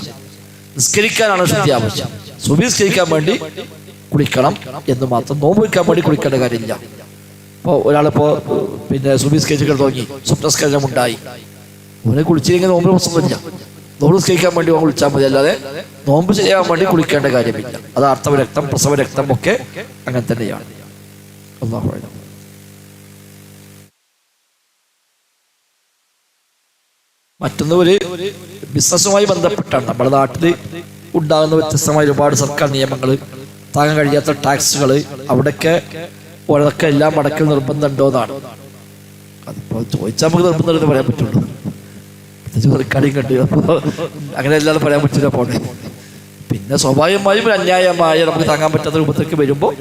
നിസ്കരിക്കാനാണ് ശുദ്ധി ആവശ്യം. സുബഹി നിസ്കരിക്കാൻ വേണ്ടി കുളിക്കണം എന്ന് മാത്രം, നോമ്പ് വയ്ക്കാൻ വേണ്ടി കുളിക്കേണ്ട കാര്യമില്ല. ഇപ്പോൾ ഒരാളിപ്പോൾ പിന്നെ സുബഹി നിസ്കരിച്ച് തുടങ്ങി, സ്വപ്നസ്കരണം ഉണ്ടായി, ഓനെ കുളിച്ചില്ലെങ്കിൽ നോമ്പിന് പ്രശ്നമില്ല. നോമ്പ് നിസ്കരിക്കാൻ വേണ്ടി ഓൻ കുളിച്ചാൽ മതി, അല്ലാതെ നോമ്പ് ശരിയാകാൻ വേണ്ടി കുളിക്കേണ്ട കാര്യമില്ല. അത് ആർത്തവ രക്തം പ്രസവ രക്തം ഒക്കെ അങ്ങനെ തന്നെയാണ്. അല്ലാഹു അഅ്ലം. മറ്റൊന്ന് ഒരു ബിസിനസ്സുമായി ബന്ധപ്പെട്ടാണ്. നമ്മുടെ നാട്ടിൽ ഉണ്ടാകുന്ന വ്യത്യസ്തമായ ഒരുപാട് സർക്കാർ നിയമങ്ങൾ, താങ്ങാൻ കഴിയാത്ത ടാക്സുകൾ, അവിടെയൊക്കെ ഓരോക്കെ എല്ലാം അടക്കൽ നിർബന്ധമുണ്ടോ എന്നാണ്. അതിപ്പോൾ ചോദിച്ചാൽ നമുക്ക് നിർബന്ധം പറയാൻ പറ്റുള്ളൂ, കളിയും കണ്ടു, അങ്ങനെ അല്ലാതെ പറയാൻ പറ്റില്ല പോണേ. പിന്നെ സ്വാഭാവികമായും ഒരു അന്യായമായ നമുക്ക് താങ്ങാൻ പറ്റാത്ത രൂപത്തിലേക്ക് വരുമ്പോൾ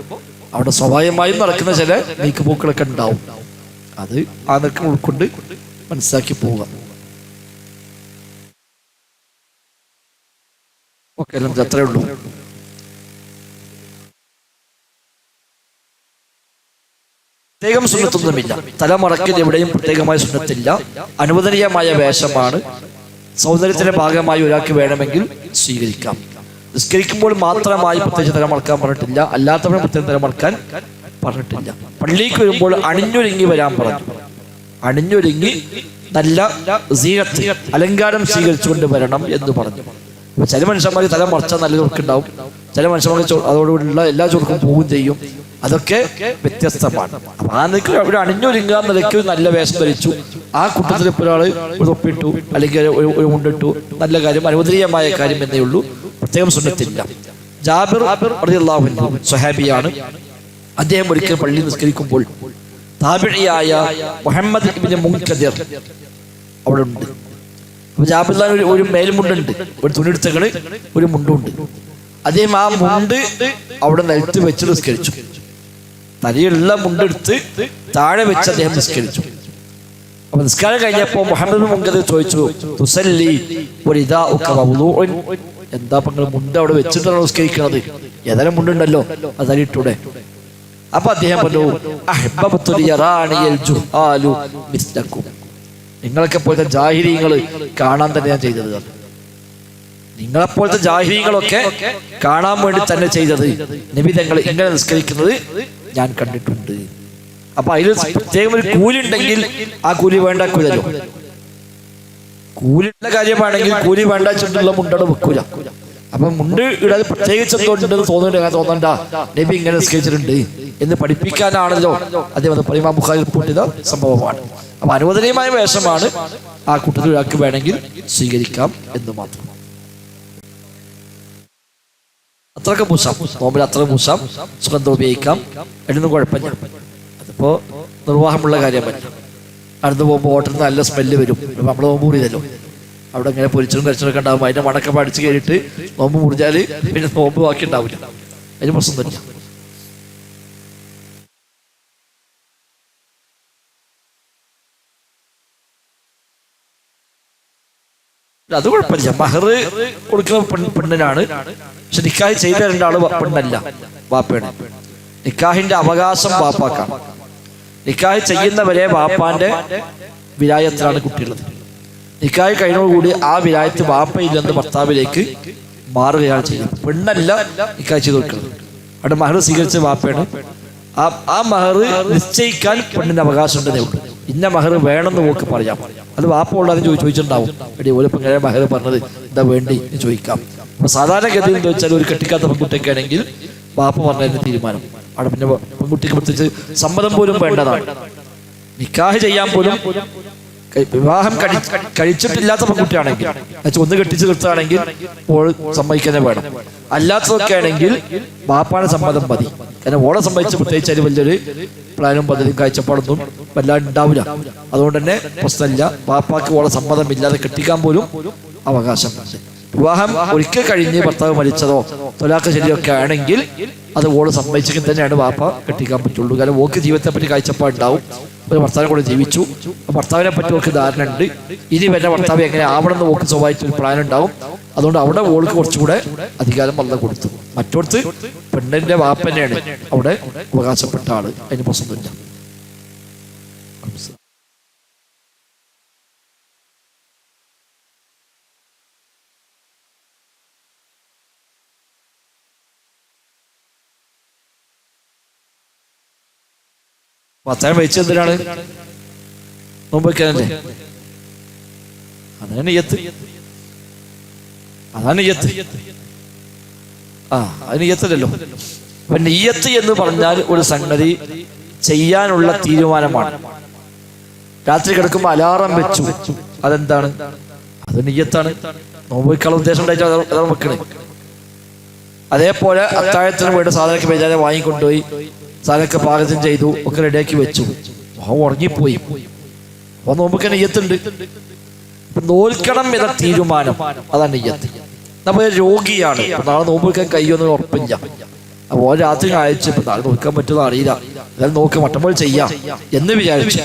അവിടെ സ്വാഭാവികമായും നടക്കുന്ന ചില നീക്കുപോക്കുകളൊക്കെ ഉണ്ടാവും. അത് ആ നിൽക്കും ഉൾക്കൊണ്ട് മനസ്സിലാക്കി പോവുക. ഓക്കെ, നമുക്ക് അത്രേ ഉള്ളൂ. പ്രത്യേകം സുന്നത്തൊന്നുമില്ല, തലമറക്കിൽ എവിടെയും പ്രത്യേകമായ സുന്നത്തില്ല. അനുവദനീയമായ വേഷമാണ്, സൗന്ദര്യത്തിന്റെ ഭാഗമായി ഒരാൾക്ക് വേണമെങ്കിൽ സ്വീകരിക്കാം. നിസ്കരിക്കുമ്പോൾ മാത്രമായി പ്രത്യേകിച്ച് തലമറക്കാൻ പറഞ്ഞിട്ടില്ല, അല്ലാത്തവരെ പ്രത്യേകം തലമറക്കാൻ പറഞ്ഞിട്ടില്ല. പള്ളിക്ക് വരുമ്പോൾ അണിഞ്ഞൊരുങ്ങി വരാൻ പറഞ്ഞു. അണിഞ്ഞൊരുങ്ങി നല്ല സീനത്ത് അലങ്കാരം സ്വീകരിച്ചുകൊണ്ട് വരണം എന്ന് പറഞ്ഞു. ചില മനുഷ്യന്മാർക്ക് തല മറച്ചാൽ നല്ല ചുരുക്കുണ്ടാവും, ചില മനുഷ്യന്മാർക്ക് അതോടുകൂടിയുള്ള എല്ലാ ചുരുക്കും പോവുകയും ചെയ്യും. അതൊക്കെ വ്യത്യസ്തമാണ്. അപ്പൊ ആ നിലയ്ക്ക് അവിടെ അണിഞ്ഞൊരുങ്ങാൻ നിലയ്ക്ക് നല്ല വേഷം ധരിച്ചു, ആ കൂട്ടത്തിൽ ഇപ്പോൾ ഒരാൾ ഒരു തൊപ്പിട്ടു അല്ലെങ്കിൽ ഒരു മുണ്ടിട്ടു, നല്ല കാര്യം, അനുവദനീയമായ കാര്യം എന്നേ ഉള്ളൂ, പ്രത്യേകം സുന്നത്തില്ല. ജാബിർ റളിയല്ലാഹു അൻഹു സ്വഹാബിയാണ്. അദ്ദേഹം ഒരിക്കൽ പള്ളിയിൽ നിസ്കരിക്കുമ്പോൾ താബിഈയായ മുഹമ്മദ് ഇബ്നു മുൻകദിർ അവിടെ ഉണ്ട്. അപ്പൊ ജാബിർ ഒരു മേൽമുണ്ടുണ്ട്, ഒരു തുണിയെടുത്തകള് ഒരു മുണ്ടുണ്ട്. അദ്ദേഹം ആ മുണ്ട് അവിടെ നിലത്ത് വെച്ച് നിസ്കരിച്ചു. തലയുള്ള മുണ്ടെടുത്ത് താഴെ വെച്ച് അദ്ദേഹം നിസ്കരിച്ചു. അപ്പൊ നിസ്കാരം കഴിഞ്ഞപ്പോ മുഹമ്മദ് മുൻകദിർ ചോദിച്ചു, തുസല്ലി വഇദാഉക മൗളൂഉൻ, എന്താ നിങ്ങൾ മുണ്ട് അവിടെ വെച്ചിട്ടാണ് നിസ്കരിക്കുന്നത്, ഏതായാലും മുണ്ടുണ്ടല്ലോ അത് തലയിട്ടൂടെ? അപ്പൊ അദ്ദേഹം പറഞ്ഞു, അഹ്ബബ്തു ലിയറാനിയൽ ജുഹാലു മിസ്ലക്കും, നിങ്ങളെപ്പോലത്തെ ജാഹിരീങ്ങൾ കാണാൻ തന്നെ ഞാൻ ചെയ്തത്, നിങ്ങളെപ്പോലത്തെ ജാഹിരീങ്ങളൊക്കെ കാണാൻ വേണ്ടി തന്നെ ചെയ്തത്, നബി തങ്ങൾ ഇങ്ങനെ നിസ്കരിക്കുന്നത് ഞാൻ കണ്ടിട്ടുണ്ട്. അപ്പൊ അതിൽ പ്രത്യേകം ഒരു കൂലി ഉണ്ടെങ്കിൽ ആ കൂലി വേണ്ടാക്കൂലല്ലോ. കൂലിയുള്ള കാര്യമാണെങ്കിൽ കൂലി വേണ്ട വെച്ചിട്ടുള്ള മുണ്ടോട് വെക്കൂല. അപ്പൊ മുണ്ട് ഇടാതെ പ്രത്യേകിച്ച് എന്തുകൊണ്ടെന്ന് തോന്നണ്ട, നബി ഇങ്ങനെ നിസ്കരിച്ചിട്ടുണ്ട് എന്ന് പഠിപ്പിക്കാനാണല്ലോ അദ്ദേഹം അത് ഇമാം ബുഖാരി റിപ്പോർട്ട് ചെയ്ത സംഭവമാണ്. അപ്പൊ അനുവദനീയമായ വേഷമാണ്, ആ കൂട്ടത്തിൽ ഒരാൾക്ക് വേണമെങ്കിൽ സ്വീകരിക്കാം എന്ന് മാത്രം. അത്രക്ക് മൂസാം, നോമ്പിൽ അത്ര മൂസാം, സുഗന്ധം ഉപയോഗിക്കാം, എന്നൊന്നും കുഴപ്പമില്ല. അതിപ്പോ നിർവാഹമുള്ള കാര്യമല്ല. അടുത്ത് പോകുമ്പോൾ ഹോട്ടലിൽ നിന്ന് നല്ല സ്മെല്ല് വരും, നമ്മൾ നോമ്പ് മുറിയതല്ലോ, അവിടെ ഇങ്ങനെ പൊരിച്ചതും കരിച്ചതൊക്കെ ഉണ്ടാവും, അതിന്റെ മണക്കെ പഠിച്ച് കയറിയിട്ട് നോമ്പ് മുറിഞ്ഞാല് പിന്നെ നോമ്പ് ബാക്കി ഉണ്ടാവില്ല, അതിന് പ്രശ്നം തന്നെ. അത് കുഴപ്പമില്ല. മഹർ കൊടുക്കുന്ന പെണ്ണിനാണ്, പക്ഷെ നിക്കാഹ് ചെയ്ത രണ്ടാള് പെണ്ണല്ല, വാപ്പയാണ്. നിക്കാഹിന്റെ അവകാശം വാപ്പാക്കാണ്. നിക്കാഹ് ചെയ്യുന്നവരെ വാപ്പാന്റെ വിലായത്തിലാണ് കുട്ടിയുള്ളത്. നിക്കാഹ് കഴിഞ്ഞോടുകൂടി ആ വിലായത്ത് വാപ്പയില്ലെന്ന് ഭർത്താവിലേക്ക് മാറുകയാണ് ചെയ്യുന്നത്. പെണ്ണല്ല നിക്കാഹ് ചെയ്ത് കൊടുക്കുന്നത്. അവിടെ മഹർ സ്വീകരിച്ച വാപ്പയാണ്. ആ മഹർ നിശ്ചയിക്കാൻ പെണ്ണിന് അവകാശം ഉണ്ടെന്നേ ഉള്ളൂ. ഇന്ന മഹർ വേണമെന്ന് നോക്കി പറയാം. അത് വാപ്പ ഉള്ളതെന്ന് ചോദിച്ചിട്ടുണ്ടാവും, എടി ഓലിപ്പം ഇങ്ങനെ മഹർ പറഞ്ഞത് എന്താ വേണ്ടി എന്ന് ചോദിക്കാം. അപ്പൊ സാധാരണഗതി എന്ന് ചോദിച്ചാൽ ഒരു കെട്ടിക്കാത്ത പെൺകുട്ടിയൊക്കെ ആണെങ്കിൽ വാപ്പ പറഞ്ഞതിന് തീരുമാനം. അവിടെ പിന്നെ പെൺകുട്ടിക്ക് പ്രത്യേകിച്ച് സമ്മതം പോലും വേണ്ടതാണ്. നിക്കാഹ് ചെയ്യാൻ പോലും വിവാഹം കഴിച്ചിട്ടില്ലാത്ത പെൺകുട്ടിയാണെങ്കിൽ, ഒന്ന് കെട്ടിച്ച് നിർത്തുകയാണെങ്കിൽ ഓൾ സമ്മതിക്കാനേ വേണം. അല്ലാത്തതൊക്കെ ആണെങ്കിൽ വാപ്പാടെ സമ്മതം മതി. കാരണം ഓളെ സംബന്ധിച്ച് പ്രത്യേകിച്ച് അതിന് വലിയൊരു പ്ലാനും പദ്ധതിയും കാഴ്ചപ്പാടൊന്നും വല്ലാണ്ട് ഉണ്ടാവില്ല. അതുകൊണ്ട് തന്നെ പ്രശ്നമില്ല. വാപ്പാക്ക് ഓളെ സമ്മതമില്ലാതെ കെട്ടിക്കാൻ പോലും അവകാശം. വിവാഹം ഒരിക്കൽ കഴിഞ്ഞ് ഭർത്താവ് മരിച്ചതോ തൊലാക്ക് ശരിയൊക്കെ ആണെങ്കിൽ അത് ഓള് സമ്മതിച്ചെങ്കിൽ തന്നെയാണ് വാപ്പ കെട്ടിക്കാൻ പറ്റുള്ളൂ. കാരണം ഓക്ക് ജീവിതത്തെ പറ്റി കാഴ്ചപ്പാടുണ്ടാവും. ഒരു ഭർത്താവിനെ കൂടെ ജീവിച്ചു, ഭർത്താവിനെ പറ്റി ഓൾക്ക് ധാരണ ഉണ്ട്. ഇനി വല്ല ഭർത്താവ് എങ്ങനെ ആവണം എന്ന് ഓക്ക് സ്വഭാവമായിട്ട് ഒരു പ്ലാൻ ഉണ്ടാവും. അതുകൊണ്ട് അവിടെ ഓൾക്ക് കുറച്ചുകൂടെ അധികാരം വന്ന് കൊടുത്തു. മറ്റോടത്ത് പെണ്ണിന്റെ വാപ്പ തന്നെയാണ് അവിടെ അവകാശപ്പെട്ട ആള്, അതിന് പ്രശ്നമില്ല. അത്താഴം വെച്ചത് എന്തിനാണ്? നോമ്പ് വെക്കാനല്ലേ? അതാണ് നിയ്യത്ത്. അതാണ് നിയ്യത്ത്. അത് നിയ്യത്തല്ലല്ലോ. അപ്പൊ നിയ്യത്ത് എന്ന് പറഞ്ഞാൽ ഒരു സംഗതി ചെയ്യാനുള്ള തീരുമാനമാണ്. രാത്രി കിടക്കുമ്പോൾ അലാറം വെച്ചു, അതെന്താണ്? അത് നിയ്യത്താണ്. നോമ്പ് വെക്കാനുള്ള ഉദ്ദേശം ഉണ്ടായിട്ട് അതാണ് വെക്കണേ. അതേപോലെ അത്താഴത്തിന് വേണ്ട സാധനമൊക്കെ വെച്ചാൽ വാങ്ങിക്കൊണ്ടുപോയി സാധനമൊക്കെ പാചകം ചെയ്തു, ഒക്കെ റെഡിയാക്കി വെച്ചു, ഉറങ്ങിപ്പോയി. അപ്പൊ നോമ്പൊക്കെ നെയ്യത്തുണ്ട്. നോൽക്കണം എന്ന തീരുമാനം, അതാണ് നെയ്യത്ത്. നമ്മൾ രോഗിയാണ്, നാളെ നോമ്പ് വെക്കാൻ കഴിയുമെന്ന് ഉറപ്പില്ല. അപ്പൊ രാത്രി അയച്ചു, ഇപ്പൊ നാളെ നോക്കാൻ പറ്റുമെന്ന് അറിയില്ല, അതായത് നോക്ക് മട്ടമ്പോൾ ചെയ്യാം എന്ന് വിചാരിച്ചു.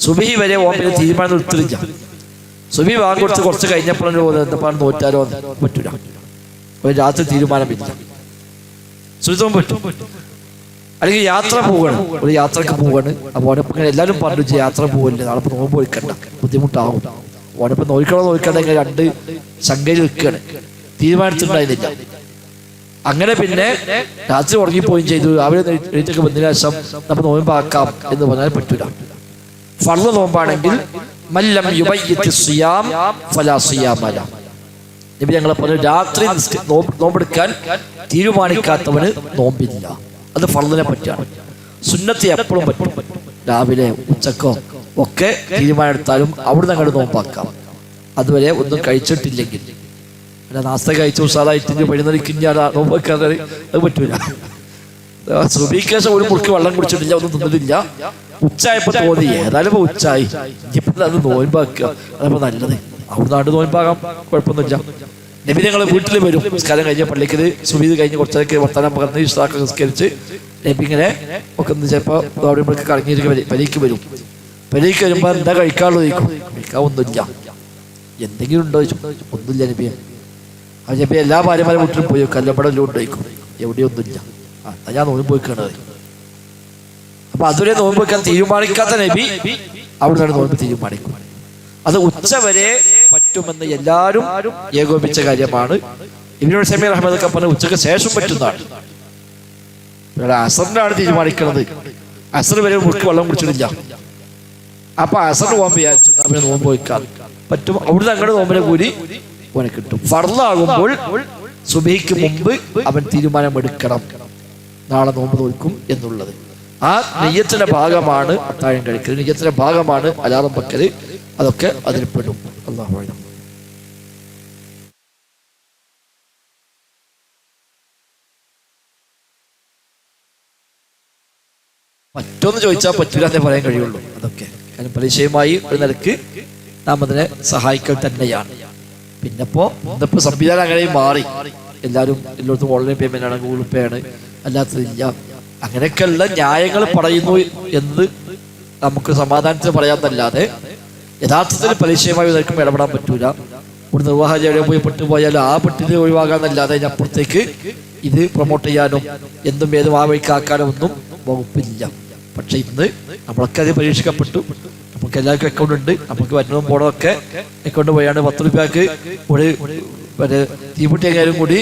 സുബഹി വരെ ഓപ്പിന് തീരുമാനം എടുത്തില്ല. സുബഹി വാങ്ങിക്കൊടുത്ത് കുറച്ച് കഴിഞ്ഞപ്പോഴും എന്താ നോറ്റാലോ പറ്റൂല. രാത്രി തീരുമാനമില്ല, സുഖം പറ്റും. അല്ലെങ്കിൽ യാത്ര പോവാണ്, ഒരു യാത്രക്ക് പോവാണ്. അപ്പൊ ഓനപ്പം എല്ലാവരും പറഞ്ഞു യാത്ര പോവില്ല, നാളെ നോമ്പ് വെക്കണ്ട, ബുദ്ധിമുട്ടാവും. ഓനപ്പം നോക്കണ്ട ഇങ്ങനെ രണ്ട് ശങ്കയിൽ വെക്കുകയാണ്, തീരുമാനിച്ചിട്ടുണ്ടായിരുന്നില്ല. അങ്ങനെ പിന്നെ രാത്രി ഉറങ്ങിപ്പോയും ചെയ്തു. രാവിലെ എഴുത്തൊക്കെ വന്നതിന് ശേഷം നമ്മൾ നോമ്പാക്കാം എന്ന് പറഞ്ഞാൽ പറ്റൂല. ഫർള് നോമ്പാണെങ്കിൽ മല്ലം യുബയ്യിത്ത് സിയാം ഫലാ സിയാമ ലഹു. നബി ഞങ്ങളെ പറഞ്ഞു, രാത്രി നോമ്പെടുക്കാൻ തീരുമാനിക്കാത്തവന് നോമ്പില്ല. അത് ഫർദിനെ പറ്റിയാണ്. സുന്നത്ത് എപ്പോഴും പറ്റും. രാവിലെ ഉച്ചക്കോ ഒക്കെ തീരുമാനമെടുത്താലും അവിടുന്ന് അങ്ങോട്ട് നോമ്പാക്കാം. അതുവരെ ഒന്നും കഴിച്ചിട്ടില്ലെങ്കിൽ, അല്ല നാസ്ത കഴിച്ച ഉഷാറായിട്ട് പഴുന്നടിക്കുന്ന നോമ്പ് വെക്കാതെ അത് പറ്റൂല. സുബഹിക്കേശം ഒരു മുറുക്ക് വെള്ളം കുടിച്ചിട്ടില്ല, ഒന്നും തിന്നിട്ടില്ല. ഉച്ചായപ്പോ തോന്നി ഏതായാലും ഉച്ചായി, ഇനിയിപ്പോ അത് നോയമ്പാക്കുക, അതപ്പോ നല്ലത്. അവിടുന്ന് ആണ്ട് നോയമ്പാകാം, കുഴപ്പമൊന്നുമില്ല. നബി ഞങ്ങൾ വീട്ടിൽ വരും. നിസ്കാരം കഴിഞ്ഞ പള്ളിക്ക് സുബഹി കഴിഞ്ഞ് കുറച്ചൊക്കെ വർത്തമാനം പകർന്ന് ഇഷ്ടാക്ക നിസ്കരിച്ച് നബി ഇങ്ങനെ ഒക്കെ ഒന്ന് ചിലപ്പോൾ അവിടെ കറങ്ങിയിരിക്കും. പരീക്ക് വരും. പരീക്ക് വരുമ്പോ എന്താ കഴിക്കാനുള്ളത് ചോദിക്കും. കഴിക്കാൻ ഒന്നുമില്ല. എന്തെങ്കിലും ഉണ്ടോ ചോദിച്ചു. ഒന്നുമില്ല നബിയെ. അത് നബി എല്ലാ ഭാര്യമാരെ വീട്ടിലും പോയി കല്ലപ്പടലും ഉണ്ടോയിക്കും. എവിടെയൊന്നുമില്ല. ഞാൻ നോമ്പ് വെക്കണത്. അപ്പൊ അതുവരെ നോമ്പ് വെക്കാൻ തീരുമാനിക്കാത്ത നബി അവിടുന്ന് നോമ്പ് തീരുമാനിക്കും. അത് ഉച്ചവരെ പറ്റുമെന്ന് എല്ലാവരും ഏകോപിച്ച കാര്യമാണ്. ഇബ്നു ഉസൈമീൻ റഹ്മത്തുള്ളാഹി പറഞ്ഞ ഉച്ചക്ക് ശേഷം പറ്റുന്നതാണ്. അസറിനാണ് തീരുമാനിക്കുന്നത്. അസർ വരെ മുറുക്ക് വെള്ളം കുടിച്ചിട്ടില്ല. അപ്പൊ അസർ പോകാൻ വിചാരിച്ചു അവനെ നോമ്പ് വയ്ക്കാൻ പറ്റും. അവിടുന്ന് അങ്ങോട്ട് നോമ്പിനെ കൂടി അവനെ കിട്ടും. ഫർളാകുമ്പോൾ സുബഹിക്ക് മുമ്പ് അവൻ തീരുമാനമെടുക്കണം, നാളെ നോമ്പ് നോക്കും എന്നുള്ളത്. ആ നെയ്യത്തിന്റെ ഭാഗമാണ് അത്താഴം കഴിക്കൽ, നെയ്യത്തിന്റെ ഭാഗമാണ് അലാറം വെക്കല്. അതൊക്കെ അതിൽ പെടും. അല്ലാഹു അഅലം. പറ്റുമെന്ന് ചോദിച്ചാൽ പറ്റില്ല എന്നേ പറയാൻ കഴിയുള്ളൂ. അതൊക്കെ കാരണം പലിശയുമായി ഒരു നിലക്ക് നാം അതിനെ സഹായിക്കൽ തന്നെയാണ്. പിന്നെപ്പോ ഇന്നിപ്പോ സംവിധാനം അങ്ങനെയും മാറി. എല്ലാവരും എല്ലായിടത്തും ഓൺലൈൻ പേയ്മെന്റ് ആണ്, ഗൂഗിൾ പേ ആണ്, അല്ലാത്തതില്ല. അങ്ങനെയൊക്കെയുള്ള ന്യായങ്ങൾ പറയുന്നു എന്ന് നമുക്ക് സമാധാനത്തിന് പറയാമെന്നല്ലാതെ യഥാർത്ഥത്തിൽ പലിശയുമായി നിൽക്കും ഇടപെടാൻ പറ്റൂല. ഒരു നിർവാഹം എവിടെ പോയി പെട്ടുപോയാലും ആ പെട്ടിന് ഒഴിവാകാന്നല്ലാതെ അതിനപ്പുറത്തേക്ക് ഇത് പ്രൊമോട്ട് ചെയ്യാനും എന്തും ഏതും ആ വഴിക്കാക്കാനും ഒന്നും വകുപ്പില്ല. പക്ഷെ ഇന്ന് നമ്മളൊക്കെ അത് പരീക്ഷിക്കപ്പെട്ടു. നമുക്ക് എല്ലാവർക്കും അക്കൗണ്ട് ഉണ്ട്. നമുക്ക് വരുന്നതും പോണതൊക്കെ അക്കൗണ്ട് പോയാണ് 10 രൂപയ്ക്ക് ഒരു തീപ്പെട്ടി എങ്ങാനും കൂടി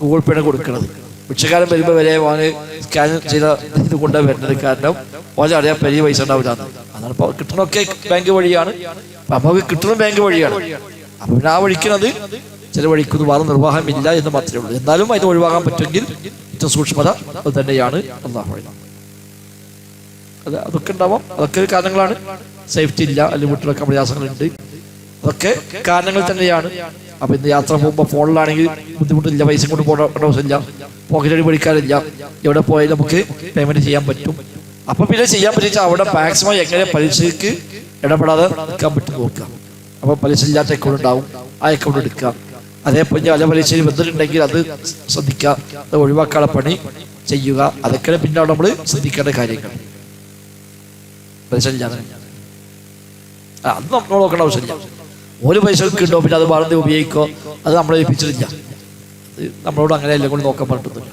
ഗൂഗിൾ പേയാണ് കൊടുക്കുന്നത്. ഭിക്ഷക്കാരൻ വരുമ്പോൾ വരെ വാങ്ങി സ്കാൻ ചെയ്ത ഇത് കൊണ്ടാണ് വരുന്നത്. കാരണം ഓനെ അറിയാൻ വലിയ പൈസ ഉണ്ടാവില്ല. അതാണ് ഇപ്പോൾ കിട്ടണമൊക്കെ ബാങ്ക് വഴിയാണ്. നമുക്ക് കിട്ടുന്നത് ബാങ്ക് വഴിയാണ്. അപ്പൊ പിന്നെ ആ വഴിക്കുന്നത് ചില വഴിക്കുന്നു വേറെ നിർവാഹമില്ല എന്ന് മാത്രമേ ഉള്ളൂ. എന്നാലും ഇത് ഒഴിവാക്കാൻ പറ്റുമെങ്കിൽ ഏറ്റവും സൂക്ഷ്മത അത് തന്നെയാണ്. അല്ലാഹു അഅലം. അതൊക്കെ ഉണ്ടാവാം. അതൊക്കെ കാരണങ്ങളാണ്. സേഫ്റ്റി ഇല്ല, അല്ലെങ്കിൽ വീട്ടിലൊക്കെ പ്രയാസങ്ങളുണ്ട്. അതൊക്കെ കാരണങ്ങൾ തന്നെയാണ്. അപ്പൊ ഇന്ന് യാത്ര പോകുമ്പോൾ ഫോണിലാണെങ്കിൽ ബുദ്ധിമുട്ടില്ല, പൈസ കൊണ്ട് പോകേണ്ട ആവശ്യമില്ല, പോക്കറ്റ് പഠിക്കാനില്ല. എവിടെ പോയാലും നമുക്ക് പേയ്മെന്റ് ചെയ്യാൻ പറ്റും. അപ്പൊ പിന്നെ ചെയ്യാൻ പറ്റിച്ച അവിടെ മാക്സിമം എങ്ങനെ പലിശക്ക് ഇടപെടാതെ നിൽക്കാൻ പറ്റും നോക്കാം. അപ്പൊ പലിശ ഇല്ലാത്ത അക്കൗണ്ട് ഉണ്ടാവും, ആ അക്കൗണ്ട് എടുക്കാം. അതേപോലെ പല പലിശയിൽ ബന്ധമുണ്ടെങ്കിൽ അത് ശ്രദ്ധിക്കുക, അത് ഒഴിവാക്കാനുള്ള പണി ചെയ്യുക. അതൊക്കെ പിന്നാണ് നമ്മൾ ശ്രദ്ധിക്കേണ്ട കാര്യങ്ങൾ. പലിശ ഇല്ലാതെ അത് നമ്മൾ നോക്കേണ്ട ആവശ്യമില്ല. ഒരു പൈസ കിട്ടോ പിന്നെ അത് വളരെ ഉപയോഗിക്കോ, അത് നമ്മളെ ഏൽപ്പിച്ചിട്ടില്ല. അത് നമ്മളോട് അങ്ങനെ എല്ലാം കൊണ്ട് നോക്കാൻ പറ്റുന്നില്ല.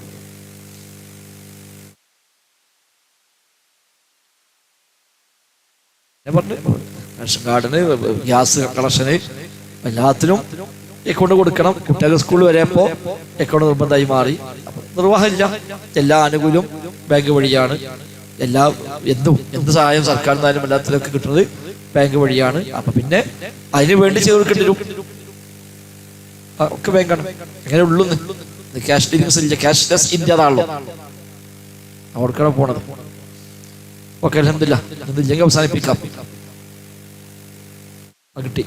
റേഷൻ കാർഡിന്, ഗ്യാസ് കണക്ഷന്, എല്ലാത്തിനും അക്കൗണ്ട് കൊടുക്കണം. കുട്ടികൾ സ്കൂളിൽ വരെയപ്പോൾ അക്കൗണ്ട് നിർബന്ധമായി മാറി. നിർവാഹമില്ല. എല്ലാ ആനുകൂല്യവും ബാങ്ക് വഴിയാണ്. എന്ത് സഹായം സർക്കാരിൽ നിന്നാലും എല്ലാത്തിലൊക്കെ കിട്ടുന്നത് ബാങ്ക് വഴിയാണ്. അപ്പൊ പിന്നെ അതിന് വേണ്ടി ചെയ്ത് കൊടുക്കേണ്ടി വരും. ഒക്കെ ബാങ്കാണ്. എങ്ങനെ ഉള്ളു ക്യാഷ് ഡീലിങ്സ് ഇല്ല, ക്യാഷ്ലെസ് ഇന്ത്യ അതാണല്ലോ അവർക്കാണ് പോണത്. ഓക്കെ, അൽഹംദുലില്ലാ. ഇല്ലെങ്കിൽ അവസാനിപ്പിക്കാം. കിട്ടി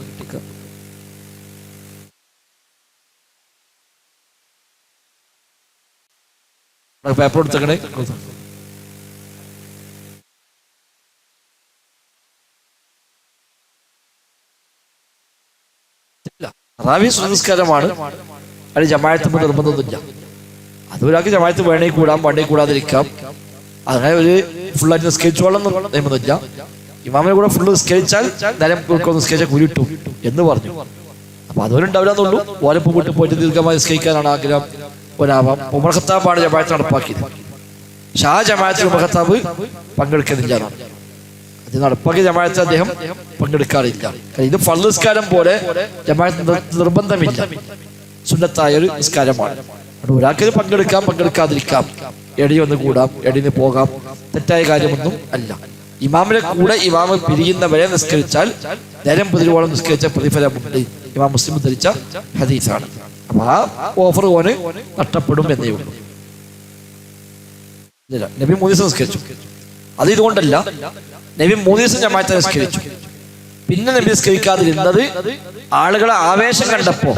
പേപ്പർ എടുത്തേ. റാവി സുനസ്കാരമാണ്. അത് ജമാഅത്ത് നിർബന്ധമൊന്നുമില്ല. അതൊരാൾക്ക് ജമാഅത്ത് വേണമെങ്കിൽ കൂടാം, വേണമെങ്കിൽ കൂടാതിരിക്കാം. അങ്ങനെ ഒരു ഫുള്ളായിട്ട് നിസ്കരിച്ചോളൊന്നും നിയമമൊന്നുമില്ല. ഇമാമിനെ കൂടെ ഫുള്ള് നിസ്കരിച്ചാൽ നേരം നിസ്കരിച്ചാൽ കുരുട്ടും എന്ന് പറഞ്ഞു. അപ്പൊ അതുവരെ ഉണ്ടാവില്ലെന്നുള്ളൂ. ഓലപ്പം കൂട്ടി പോയിട്ട് ദീർഘമായി നിസ്കരിക്കാനാണ് ആഗ്രഹം. ഒരാവാം. ഉമർ ഖത്താബാണ് ജമാഅത്ത് നടപ്പാക്കിയത്. ഷാ ജമാഅത്തിൽ ഉമർ ഖത്താബ് പങ്കെടുക്കുന്നില്ല. അത് നടപ്പാക്കിയ ജമാഅത്തിൽ അദ്ദേഹം പങ്കെടുക്കാറില്ല. ഇത് ഫർള് നിസ്കാരം പോലെ ജമാഅത്ത് നിർബന്ധമില്ല, സുന്നത്തായ ഒരു നിസ്കാരമാണ്. ഒരാൾക്ക് പങ്കെടുക്കാം, പങ്കെടുക്കാതിരിക്കാം, എടി ഒന്ന് കൂടാം, എടിന് പോകാം, തെറ്റായ കാര്യമൊന്നും അല്ല. ഇമാമിനെ കൂടെ ഇമാമ് പിരിയുന്നവരെ നിസ്കരിച്ചാൽ നേരം പുതിരുവോളം നിസ്കരിച്ച പ്രതിഫലമുണ്ട്. ഇമാം മുസ്ലിം ധരിച്ച ഹദീസാണ്. അപ്പൊ ആ ഓഫർ ഓന് നഷ്ടപ്പെടും എന്നേ ഉള്ളൂ. ഇല്ല, നബി 3 ദിവസം നിസ്കരിച്ചു. അത് ഇതുകൊണ്ടല്ല, നബി 3 ദിവസം ജമാഅത്തെ നിസ്കരിച്ചു. പിന്നെ നബി നിസ്കരിക്കാതിരുന്നത് ആളുകളെ ആവേശം കണ്ടപ്പോ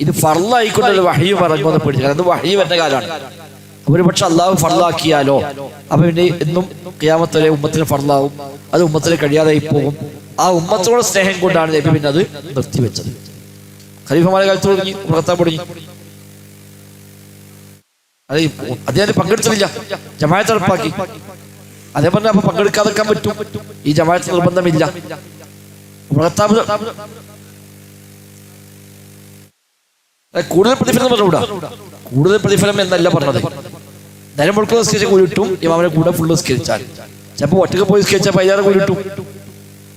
ഇത് ഫർളായിക്കൊണ്ടൊരു വഹ്യ് പറഞ്ഞുവെന്ന് പേടിച്ചു. അത് വഹ്യ് വരുന്ന കാലമാണ്. ഒരു പക്ഷെ അള്ളാഹു ഫർളാക്കിയാലോ അപ്പൊ പിന്നെ എന്നും ഖിയാമത്ത് ഉമ്മത്തിന് ഫർളാവും, അത് ഉമ്മത്തിന് കഴിയാതെ പോകും. ആ ഉമ്മത്തോട് സ്നേഹം കൊണ്ടാണ് നബി പിന്നെ അത് നിർത്തിവെച്ചത്. ഖലീഫമാരെ കാലത്ത് തുടങ്ങി, ഉറത്താൻ തുടങ്ങി. അത് അദ്ദേഹം പങ്കെടുത്തില്ല, ജമാഅത്ത് നടപ്പാക്കി. അതേപോലെ അപ്പൊ പങ്കെടുക്കാതെക്കാൻ പറ്റും, ഈ ജമാഅത്ത് നിർബന്ധമില്ല. കൂടുതൽ പ്രതിഫലം പറഞ്ഞുകൂടാ. കൂടുതൽ പ്രതിഫലം എന്നല്ല പറഞ്ഞത്. നേരം മുഴുക്ക നിസ്കരിച്ച കൂലിട്ടും ഇമാമിനെ കൂടെ ഫുള്ള് നിസ്കരിച്ചാൽ. ചിലപ്പോൾ ഒറ്റക്ക് പോയി നിസ്കരിച്ചാൽ 16 കൂലിട്ടും.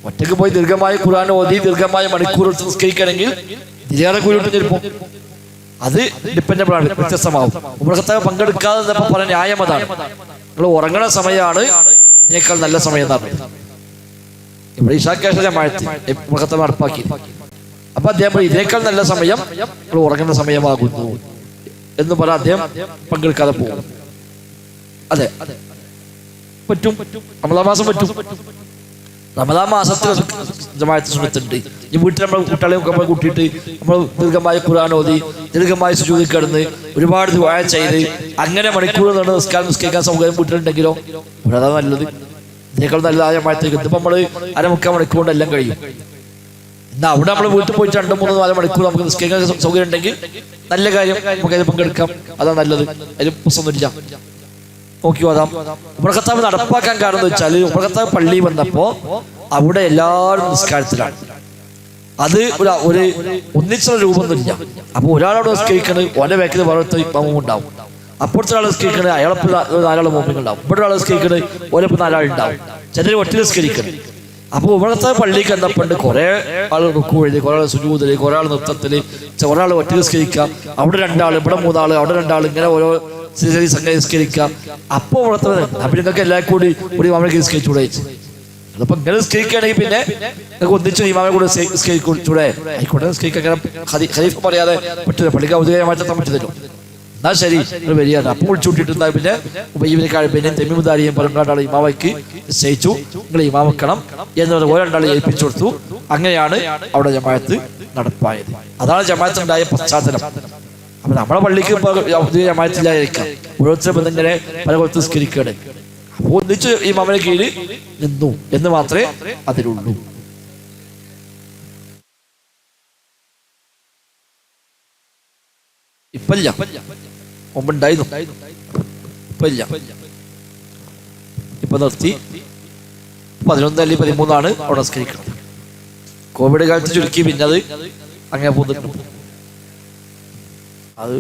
ഒറ്റക്ക് പോയി ദീർഘമായ ഖുർആൻ ഓതി ദീർഘമായ മണിക്കൂർ എടുത്ത് നിസ്കരിക്കണമെങ്കിൽ 16 കൂലിട്ടും ചിലപ്പോൾ. അത് ഡിപ്പെൻഡബിൾ ആണ്, വ്യത്യസ്തമാവും. ഉമറത്താവ് പങ്കെടുക്കാതെ പറഞ്ഞ ന്യായം അതാണ്. നിങ്ങൾ ഉറങ്ങണ സമയമാണ് ഇതിനേക്കാൾ നല്ല സമയം എന്നാണ്. ഇവിടെ ഇഷാക്കേഷ ജമാഅത്ത് ഉമറത്താവ് നടപ്പാക്കി. അപ്പൊ അദ്ദേഹം ഇതിനേക്കാൾ നല്ല സമയം നിങ്ങൾ ഉറങ്ങുന്ന സമയമാകുന്നു എന്ന് പറഞ്ഞാൽ അദ്ദേഹം പങ്കെടുക്കാതെ പോകും. അതെ, പറ്റും. റമദാൻ മാസം പറ്റും. റമദാൻ മാസത്തിൽ ജമാഅത്ത് സുന്നത്തുണ്ട്. ഈ വീട്ടിൽ നമ്മൾ കുട്ടികളെ കൂട്ടിയിട്ട് നമ്മൾ ദീർഘമായ ഖുർആൻ ഓതി ദീർഘമായ സുജൂദിൽ കിടന്ന് ഒരുപാട് ദുആ ചെയ്ത് അങ്ങനെ മണിക്കൂർ നിന്ന് നിസ്കരിക്കാൻ സൗകര്യം വീട്ടിലുണ്ടെങ്കിലോ ഇവിടെ അതാ നല്ലത്. ഇതിനേക്കാൾ നല്ലതായ ജമാഅത്തേക്ക് ഇതിപ്പോൾ നമ്മൾ 1/4 മണിക്കൂർ കൊണ്ട് എല്ലാം കഴിയും. എന്നാൽ അവിടെ നമ്മൾ വീട്ടിൽ പോയിട്ട് 2, 3, 4 മണിക്കൂർ നമുക്ക് നിസ്കരിക്കാൻ സൗകര്യം ഉണ്ടെങ്കിൽ നല്ല കാര്യം, നമുക്ക് അതിൽ പങ്കെടുക്കാം. അതാ നല്ലത്. അതിൽ പ്രശ്നമൊന്നുമില്ല. നോക്കി പോതാം. ഉമർ ഖത്താബ് നടപ്പാക്കാൻ കാരണം എന്ന് വെച്ചാൽ ഉമർ ഖത്താബ് പള്ളി വന്നപ്പോ അവിടെ എല്ലാവരും നിസ്കാരത്തിലാണ്. അത് ഒരു ഒന്നിച്ചുള്ള രൂപമൊന്നുമില്ല. അപ്പൊ ഒരാളോട് നിസ്കരിക്കണത് ഓന്റെ വേക്കിൽ വേറെ ഇമാമും ഉണ്ടാവും. അപ്പുറത്തെ ഒരാൾ നിസ്കരിക്കണത് അയാളെപ്പോൾ 4 മോമിനും ഉണ്ടാവും. ഇവിടെ ഒരാൾ നിസ്കരിക്കണത് ഓരോ 4 ആളുണ്ടാവും. ചിലർ ഒറ്റ നിസ്കരിക്കണം. അപ്പൊ ഉമർ ഖത്താബ് പള്ളിക്ക് വന്നപ്പോണ്ട് കുറെ ആൾ റുക്കൂ എഴുതി, കുറെ ആൾ സുജൂദില്, കുറെ ആൾ നൃത്തത്തില്, ഒരാൾ ഒറ്റ നിസ്കരിക്കാം. അവിടെ 2 ആൾ, ഇവിടെ 3 ആൾ, അവിടെ 2 ആൾ, ഇങ്ങനെ ഓരോ സംഘം നിസ്കരിക്കാം. അപ്പൊ ഉണർത്തവ അപ്പൊ നിങ്ങൾക്ക് എല്ലാവരും കൂടി ഒരു ഇമാമിനെ നിസ്കരിച്ചൂടെ? അതപ്പോ ഇങ്ങനെ നിസ്കരിക്കുകയാണെങ്കിൽ പിന്നെ നിങ്ങൾക്ക് ഒന്നിച്ചു ഇമാമിനെ കൂടെ നിസ്കരിച്ചൂടെ? ആയിക്കോട്ടെ, നിസ്കരിക്കാൻ ഖലീഫ പറയാതെ പറ്റില്ല, പള്ളിക്ക് ഔദ്യോഗികമായി മാറ്റാൻ പറ്റുന്നല്ലോ. എന്നാ ശരി, വരികയാണ്. അപ്പോൾ വിളിച്ചുകൂട്ടിട്ടുണ്ടായി. പിന്നെ ഉപയോഗിക്കാൾ പിന്നെ തെമ്മിമുദാരിയും പറഞ്ഞാൽ ഇമാമയ്ക്ക് നിശ്ചയിച്ചു, നിങ്ങൾ ഇമാം വെക്കണം എന്ന് പറഞ്ഞ ഓരോ 2 ആളെ ഏൽപ്പിച്ചു കൊടുത്തു. അങ്ങനെയാണ് അവിടെ ജമാഅത്ത് നടപ്പായത്. അതാണ് ജമാഅത്ത് ഉണ്ടായ പശ്ചാത്തലം. അപ്പൊ നമ്മളെ പള്ളിക്ക് ജമാഅത്തില്ലായിരിക്കാം, ഓരോരുത്തരും ബന്ധങ്ങനെ പല കൊലത്ത് നിസ്കരിക്കുകയാണ്. അപ്പൊ ഒന്നിച്ച് ഈ ഇമാമിനെ കീഴിൽ നിന്നു എന്ന് മാത്രമേ അതിലുള്ളൂ. ഇപ്പല്ല, മുമ്പുണ്ടായിരുന്നു, ഇപ്പല്ല. ഇപ്പൊ നിർത്തി. 11 അല്ലെങ്കിൽ 13 അവിടെ നിസ്കരിക്കുന്നത്. കോവിഡ് കാലത്ത് ചുരുക്കി പിന്നെ അത് അങ്ങനെ പോന്നിട്ടുണ്ട്. അത്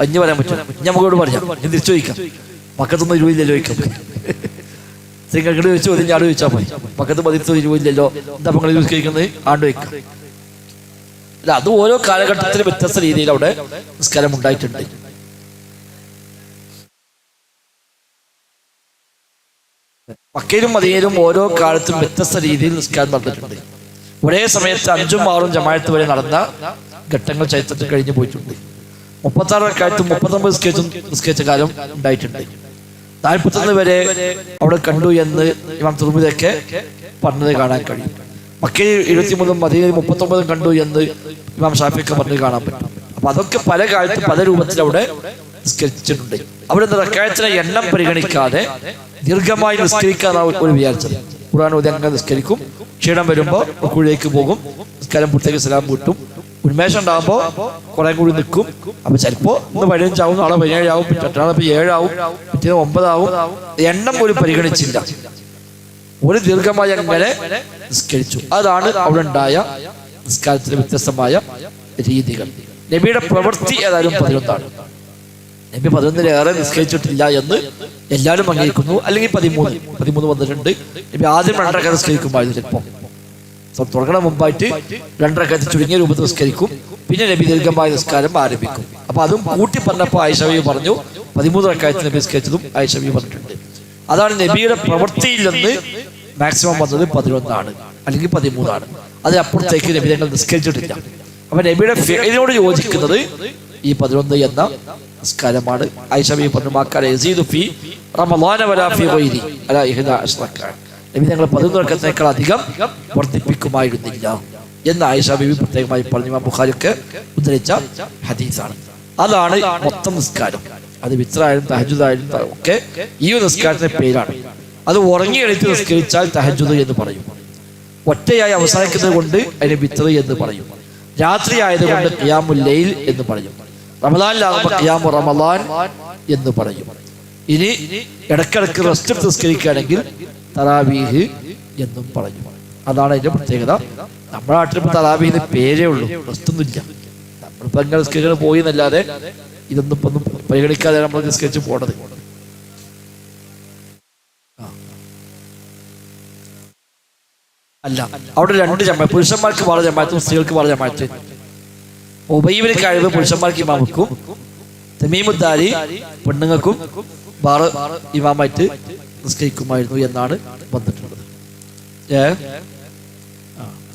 അഞ്ഞ് പറയാൻ പറ്റില്ല. നമുക്കോട് പറയാം, ഞാൻ തിരിച്ചു ചോദിക്കാം. മക്കത്തൊന്നും 20 ഇല്ലല്ലോ ചോദിക്കാം. നിങ്ങൾക്ക് ചോദിച്ചു മതി, ഞാൻ ചോദിച്ചാൽ മതി. മക്കത്ത് 20 ഇല്ലല്ലോ, എന്താ നിങ്ങൾ നിസ്കരിക്കുന്നത്? ആണ്ട് വയ്ക്കാം. അല്ല, അത് ഓരോ കാലഘട്ടത്തിലും വ്യത്യസ്ത രീതിയിൽ അവിടെ നിസ്കാരം ഉണ്ടായിട്ടുണ്ട്. മക്കയിലും മദീനയിലും ഓരോ കാലത്തും വ്യത്യസ്ത രീതിയിൽ നിസ്കാരം നടന്നിട്ടുണ്ട്. ഒരേ സമയത്ത് 5ഉം 6ഉം ജമാഅത്ത് വരെ നടന്ന ഘട്ടങ്ങൾ ചരിത്രത്തിൽ കഴിഞ്ഞു പോയിട്ടുണ്ട്. 36 കാലത്തും 39 നിസ്കരിച്ച കാലം ഉണ്ടായിട്ടുണ്ട്. 41 വരെ അവിടെ കണ്ടു എന്ന് ഇമാം തുർമുദിയൊക്കെ പറഞ്ഞത് കാണാൻ കഴിയും. മക്കയിൽ 73 മദീനയിൽ 39 കണ്ടു എന്ന് ഇമാം ഷാഫിയൊക്കെ പറഞ്ഞത് കാണാൻ പറ്റും. അപ്പൊ അതൊക്കെ പല കാലത്തും പല രൂപത്തിൽ അവിടെ നിസ്കരിച്ചിട്ടുണ്ട്. അവിടെ റക്അത്തിനെ എണ്ണം പരിഗണിക്കാതെ ദീർഘമായി നിസ്കരിക്കാനാണ് ഒരു വിചാരിച്ചത്. ഖുർആൻ ഓതി അങ്ങനെ നിസ്കരിക്കും. ക്ഷീണം വരുമ്പോൾ റുക്കൂഴിലേക്ക് പോകും, നിസ്കാരം പൂർത്തിയാക്കി സലാം കൂട്ടും. ഉന്മേഷം ഉണ്ടാകുമ്പോൾ കുറെ കൂടി നിൽക്കും. അപ്പൊ ചിലപ്പോ ഇന്ന് 15 ആവും, നാളെ 17 ആവും, മറ്റന്നാളെ 7 ആവും, പിറ്റേന്ന് 9 ആവും. എണ്ണം ഒരു പരിഗണിച്ചില്ല, ഒരു ദീർഘമായി അങ്ങനെ നിസ്കരിച്ചു. അതാണ് അവിടെ ഉണ്ടായ നിസ്കാരത്തിന് വ്യത്യസ്തമായ രീതികൾ. നബിയുടെ പ്രവൃത്തി ഏതായാലും 11 നബി 11-ലേറെ നിസ്കരിച്ചിട്ടില്ല എന്ന് എല്ലാവരും അംഗീകരിക്കുന്നു. അല്ലെങ്കിൽ 13 വന്നിട്ടുണ്ട്. നബി ആദ്യം 2 റക്അത്ത് നിസ്കരിക്കുമായിരുന്നു. ചിലപ്പോൾ തുടങ്ങണ മുമ്പായിട്ട് 2 റക്അത്ത് ചുരുങ്ങിയ രൂപത്തിൽ നിസ്കരിക്കും. പിന്നെ നബി ദീർഘമായ നിസ്കാരം ആരംഭിക്കും. അപ്പൊ അതും കൂട്ടി പറഞ്ഞപ്പോൾ ആയിഷ ബീവി പറഞ്ഞു 13 റക്അത്ത് നബി നിസ്കരിച്ചതും ആയിഷ ബീവി പറഞ്ഞിട്ടുണ്ട്. അതാണ് നബിയുടെ പ്രവൃത്തിയിൽ നിന്ന് മാക്സിമം വന്നത് 11 അല്ലെങ്കിൽ 13. അതിനപ്പുറത്തേക്ക് നബി തങ്ങൾ നിസ്കരിച്ചിട്ടില്ല. അപ്പൊ നബിയുടെ ഫിഅലിനോട് യോജിക്കുന്നത് ഈ 11 എന്ന നിസ്കാരമാണ്. ആയിഷ ബീവി പറഞ്ഞു, മാക്കാന യസീദു ഫീ റമളാന വലാ ഫീ ഗൈരി അലാ 11 റക്അ. നബി ഞങ്ങൾ 11 റക്അത്തിനേക്കാൾ അധികം വർദ്ധിപ്പിക്കുമായിരുന്നില്ല എന്ന് ആയിഷ ബീവി പ്രത്യേകമായി പറഞ്ഞു. ഇമാം ബുഖാരിക്ക് ഉദ്ധരിച്ച ഹദീസാണ്. അതാണ് മൊത്തം നിസ്കാരം. അത് വിത്റായാലും തഹജ്ജുദായാലും ഒക്കെ ഈ നിസ്കാരത്തിന്റെ പേരാണ്. അത് ഉറങ്ങി എണീറ്റ് നിസ്കരിച്ചാൽ തഹജ്ജുദ് എന്ന് പറയും. ഒറ്റയായി അവസാനിക്കുന്നത് കൊണ്ട് അതിന് വിത്ർ എന്ന് പറയും. രാത്രി ആയതുകൊണ്ട് ഖിയാമുൽ ലൈൽ എന്ന് പറയും. റമളാനിലാകുമ്പോൾ ഖിയാമു റമളാൻ എന്ന് പറയും. ഇനി ഇടക്കിടക്ക് റെസ്റ്റ് എടുത്ത് നിസ്കരിക്കുകയാണെങ്കിൽ തറാവീഹ് എന്നും പറയും. അതാണ് അതിന്റെ പ്രത്യേകത. നമ്മുടെ നാട്ടിൽ ഇപ്പൊ തറാവീഹിന് പേരേ ഉള്ളൂ, റെസ്റ്റ് ഒന്നുമില്ല. നമ്മളിപ്പോ അങ്ങനെ നിസ്കരിക്കാൻ പോയി എന്നല്ലാതെ ഇതൊന്നും ഇപ്പൊ ഒന്നും പരിഗണിക്കാതെ നമ്മൾ നിസ്കരിച്ച് പോണത്. അല്ല, അവിടെ 2 ജമാഅത്ത്, പുരുഷന്മാർക്ക് വേറെ ജമാഅത്തും സ്ത്രീകൾക്ക് വേറെ ജമാഅത്ത്. ഉബയ്യിബ്നു കഅബ് പുരുഷന്മാർക്ക് ഇമാമക്കും തമീമുദ്ദാരി പെണ്ണുങ്ങൾക്കും വേറെ ഇമാമായിട്ട് നിസ്കരിക്കുമായിരുന്നു എന്നാണ് വന്നിട്ടുള്ളത്.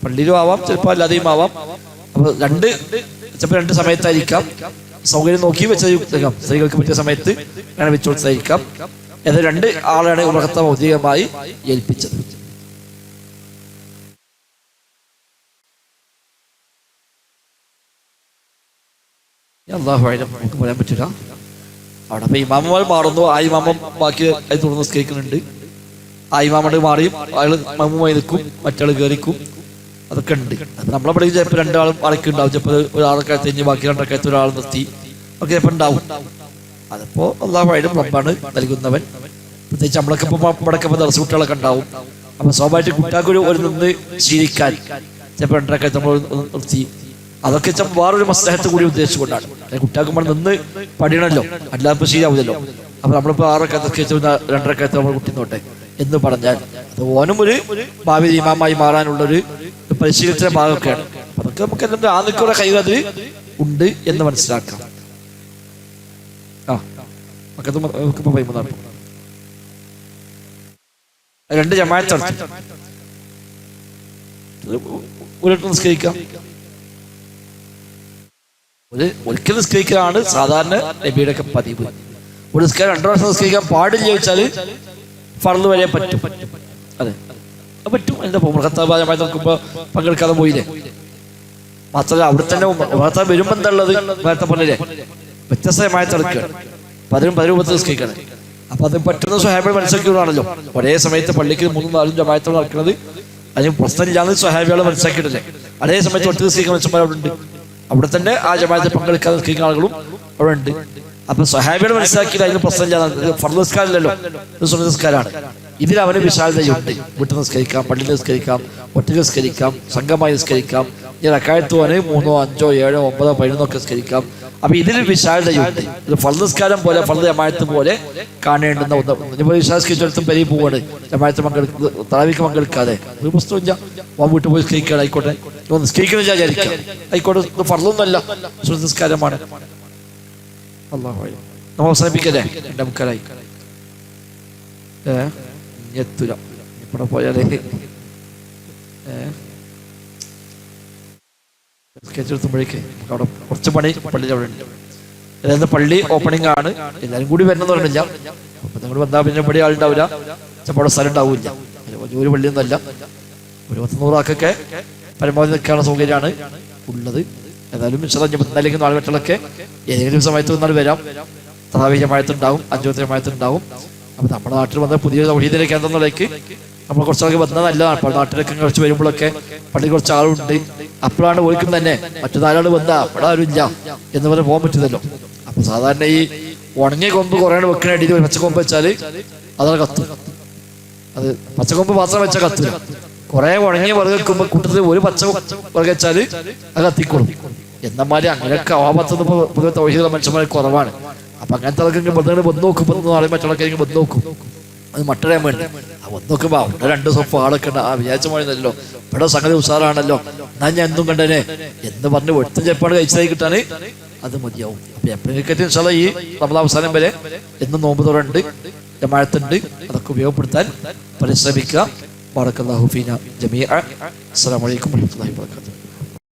പള്ളിയിലും ആവാം, ചിലപ്പോൾ അല്ലാതെയും ആവാം. അപ്പൊ ചിലപ്പോൾ 2 സമയത്തായിരിക്കാം. സൗകര്യം നോക്കി വെച്ചായിരിക്കാം. സ്ത്രീകൾക്ക് പറ്റിയ സമയത്ത് അങ്ങനെ വെച്ചു കൊടുത്തായിരിക്കാം. എന്നാൽ 2 ആളാണ് ഉമർ ഖത്താബ് ഔദ്യോഗികമായി ഏൽപ്പിച്ചത്. അല്ലാഹു അഅലം, നമുക്ക് പറയാൻ പറ്റില്ല. അവിടെ അപ്പൊ ഇമാമന്മാർ മാറുന്നു. ആ ഇമാമം ബാക്കി അത് തുടർന്ന് നിസ്കരിക്കുന്നുണ്ട്. ആ ഇമാമോട് മാറിയും അയാൾ മമ്മുമായി നിൽക്കും, മറ്റാൾ കയറിക്കും. അതൊക്കെ ഉണ്ട്. അപ്പൊ നമ്മളെ പഠിക്കും ചിലപ്പോൾ 2 ആളും അടക്കുണ്ടാവും. ചിലപ്പോൾ ഒരാളൊക്കെ തെഞ്ഞ് ബാക്കി 2 റക്അത്ത് ഒരാൾ നിർത്തി ഒക്കെ ചിലപ്പോൾ ഉണ്ടാവും. അതിപ്പോ അല്ലാഹു അഅലം, റബ്ബാണ് നൽകുന്നവൻ. പ്രത്യേകിച്ച് നമ്മളൊക്കെ ഇപ്പൊ ഇവിടെയൊക്കെ ദർസ് കുട്ടികളൊക്കെ ഉണ്ടാവും. അപ്പൊ സ്വാഭാവികമായിട്ട് കുട്ടികൾക്ക് ഒരു നിന്ന് ശീലിക്കാൻ ചിലപ്പോൾ 2 റക്അത്ത് നമ്മൾ നിർത്തി. അതൊക്കെ വേറൊരു മസ്ലഹത്ത് കൂടി ഉദ്ദേശിച്ചുകൊണ്ടാണ്. കുട്ടികൾക്ക് നമ്മൾ നിന്ന് പഠിക്കണമല്ലോ, അല്ലാതെ ശരിയാവില്ലല്ലോ. അപ്പൊ നമ്മളിപ്പോ 6 റക്അത്ത് 2 റക്അത്ത് നമ്മൾ കുട്ടി നോട്ടെ എന്ന് പറഞ്ഞാൽ അത് ഓനും ഒരു ഭാവി ഇമാമായി മാറാനുള്ളൊരു പരിശീലനത്തിന്റെ ഭാഗമൊക്കെയാണ്. അതൊക്കെ നമുക്ക് എന്തെങ്കിലും ആദ്യക്കുള്ള കൈ അതിൽ ഉണ്ട് എന്ന് മനസ്സിലാക്കാം. മക്കത്ത് 2 ജമാഅത്ത് ഒരിടത്ത് നിസ്കരിക്കാം. ഒരിക്കൽ നിസ്കരിക്കലാണ് സാധാരണ നബിയുടെ ഒക്കെ പതിവ്. ഒരു നിസ്കാരം 2 പ്രാവശ്യം നിസ്കരിക്കാൻ പാടില്ല ചോദിച്ചാൽ ഫർള് വരെ പറ്റും. അതെ, പറ്റും. അതിന്റെ മുഖത്താബാദമായി നോക്കുമ്പോ പങ്കെടുക്കാതെ പോയില്ലേ. മാത്രമല്ല അവിടെ തന്നെ മുഖത്താ വരുമ്പോ എന്താ ഉള്ളത്, നേരത്തെ പറഞ്ഞില്ലേ, വ്യത്യസ്തമായ തിളക്കുക 10 നിസ്കരിക്കണം. അപ്പൊ അത് പറ്റുന്ന സ്വഹാബികൾ മനസ്സിലാക്കിയതാണല്ലോ. ഒരേ സമയത്ത് പള്ളിക്ക് 3-4 ജമാഅത്തുകൾ നടക്കുന്നത് അതിന് പ്രശ്നമില്ലാന്ന് സ്വഹാബികളെ മനസ്സിലാക്കിയിട്ടില്ലേ. അതേ സമയത്ത് 8 നിസ്കരിക്കുന്ന മനുഷ്യന്മാർ അവിടെ ഉണ്ട്. അവിടെ തന്നെ ആ ജമാഅത്തിൽ പങ്കെടുക്കാതെ നിൽക്കുന്ന ആളുകളും അവിടെ ഉണ്ട്. അപ്പൊ സ്വഹാബികൾ മനസ്സിലാക്കിയിട്ട് അതിന് പ്രശ്നമില്ല. ഫർള് നിസ്കാരമല്ലല്ലോ, ഇത് സുന്നത്ത് നിസ്കാരമാണ്. ഇതിൽ അവന് വിശാലതയുണ്ട്. വീട്ടിൽ നിസ്കരിക്കാം, പള്ളിയിൽ നിസ്കരിക്കാം, ഒറ്റ നിസ്കരിക്കാം, സംഘമായി നിസ്കരിക്കാം. ഈ റക്അത്ത് പോനെ 3, 5, 7, 9, 11 ഒക്കെ നിസ്കരിക്കാം. അപ്പൊ ഇതിൽ വിശാലതയുണ്ട്. ഇത് ഫർള് നിസ്കാരം പോലെ, ഫർള് ജമാഅത്ത് പോലെ കാണേണ്ടുന്ന ഒന്ന്. ഇനിയിപ്പോ വിശ്വാസിക്കും പെരി പോവാണ്, ജമാഅത്ത് തറാവീഹ് പങ്കെടുക്കാതെ ഒരു പുസ്തകമില്ല. വീട്ടിൽ പോയി നിസ്കരിക്കുകയാണ്, ആയിക്കോട്ടെ. നിസ്കരിക്കണം വിചാരിക്കാം, ആയിക്കോട്ടെ. ഇത് ഫർളൊന്നുമല്ല, സുന്നത്ത് നിസ്കാരമാണ്. അല്ലാഹു അക്ബർ. നമ്മൾ അവസാനിപ്പിക്കല്ലേ, 2:45 എത്തൂല. ഇവിടെ പോയാലേ എടുത്തുമ്പോഴേക്ക് അവിടെ കുറച്ച് പണി പള്ളിയിൽ അവിടെ ഉണ്ട്. അതായത് പള്ളി ഓപ്പണിംഗ് ആണ്. എല്ലാവരും കൂടി വരണമെന്ന് പറഞ്ഞില്ല. അപ്പൊ നിങ്ങൾ വന്നാൽ പിന്നെ ഇവിടെ ആളുണ്ടാവില്ല, ചിലപ്പോൾ അവിടെ സ്ഥലം ഉണ്ടാവില്ല. ഒരു പള്ളിയൊന്നും അല്ല. ഒരു 100 ആൾക്കൊക്കെ പരമാവധി നിൽക്കാനുള്ള സൗകര്യമാണ് ഉള്ളത്. ഏതായാലും അല്ലെങ്കിൽ 4 മറ്റുള്ളൊക്കെ ഏതെങ്കിലും സമയത്ത് വന്നാൽ വരാം. തറാവീഹ് ജമാഅത്ത് ഉണ്ടാവും, 5 ജമാഅത്ത് ഉണ്ടാവും. അപ്പൊ നമ്മുടെ നാട്ടിൽ വന്ന പുതിയ തൗഹീദിന്റെ കേന്ദ്രങ്ങളിലേക്ക് നമ്മൾ കുറച്ചൊക്കെ വന്നത് നല്ലതാണ്. അപ്പോൾ നാട്ടിലൊക്കെ കുറച്ച് വരുമ്പോഴൊക്കെ പള്ളി കുറച്ച് ആളുണ്ട്. അപ്പോഴാണ് പോയിക്കും തന്നെ മറ്റു 4 ആൾ വന്നാ അവിടെ ആരും ഇല്ല എന്ന് പറഞ്ഞ് പോകാൻ പറ്റില്ലല്ലോ. അപ്പൊ സാധാരണ ഈ ഉണങ്ങിയ കൊമ്പ് കുറേ വെക്കണ അടിയിൽ പച്ചക്കൊമ്പ് വെച്ചാല് അതാണ് കത്തും. അത് പച്ചക്കൊമ്പ് മാത്രം വെച്ചാൽ കത്തില്ല. കുറെ ഉണങ്ങിയ വിറക് വെക്കുമ്പോ കൂട്ടത്തിൽ ഒരു പച്ച വിറക് വെച്ചാല് അത് കത്തിക്കൊള്ളും. എന്നമാതിരി അങ്ങനെയൊക്കെ ആവാത്തത് പൊതുവെ തൗഹീദുള്ള മനുഷ്യന്മാർ കുറവാണ്. അപ്പൊ അങ്ങനത്തെ ആൾക്കെങ്കിൽ ബന്ധങ്ങൾ വന്ന് നോക്കുമ്പോൾ നാളെ മറ്റുള്ളവർക്ക് വന്ന് നോക്കും. അത് മട്ടറിയാൻ വേണ്ടി വന്ന് നോക്കുമ്പോ അവിടെ 2 സോപ്പ് ആളൊക്കെ ഉണ്ട്. വിചാരിച്ച പോയതല്ലോ, ഇവിടെ സംഗതി ഉഷാറാണല്ലോ, ഞാൻ എന്തും കണ്ടനെ എന്ന് പറഞ്ഞ് വെട്ടും ചെപ്പാട് കഴിച്ചതായി കിട്ടാന് അത് മതിയാവും. അപ്പൊ എപ്പോഴേക്കും ഇൻഷാല്ലാ ഈ റമദാൻ അവസാനം വരെ എന്നും നോമ്പ് തുറണ്ട്, ജമാഅത്തുണ്ട്. അതൊക്കെ ഉപയോഗപ്പെടുത്താൻ പരിശ്രമിക്കുക. ബറക്കല്ലാഹു ഫീനാ ജമീഅ. അസ്സലാമു അലൈക്കും വറഹ്മത്തുള്ളാഹി വബറകാതുഹു.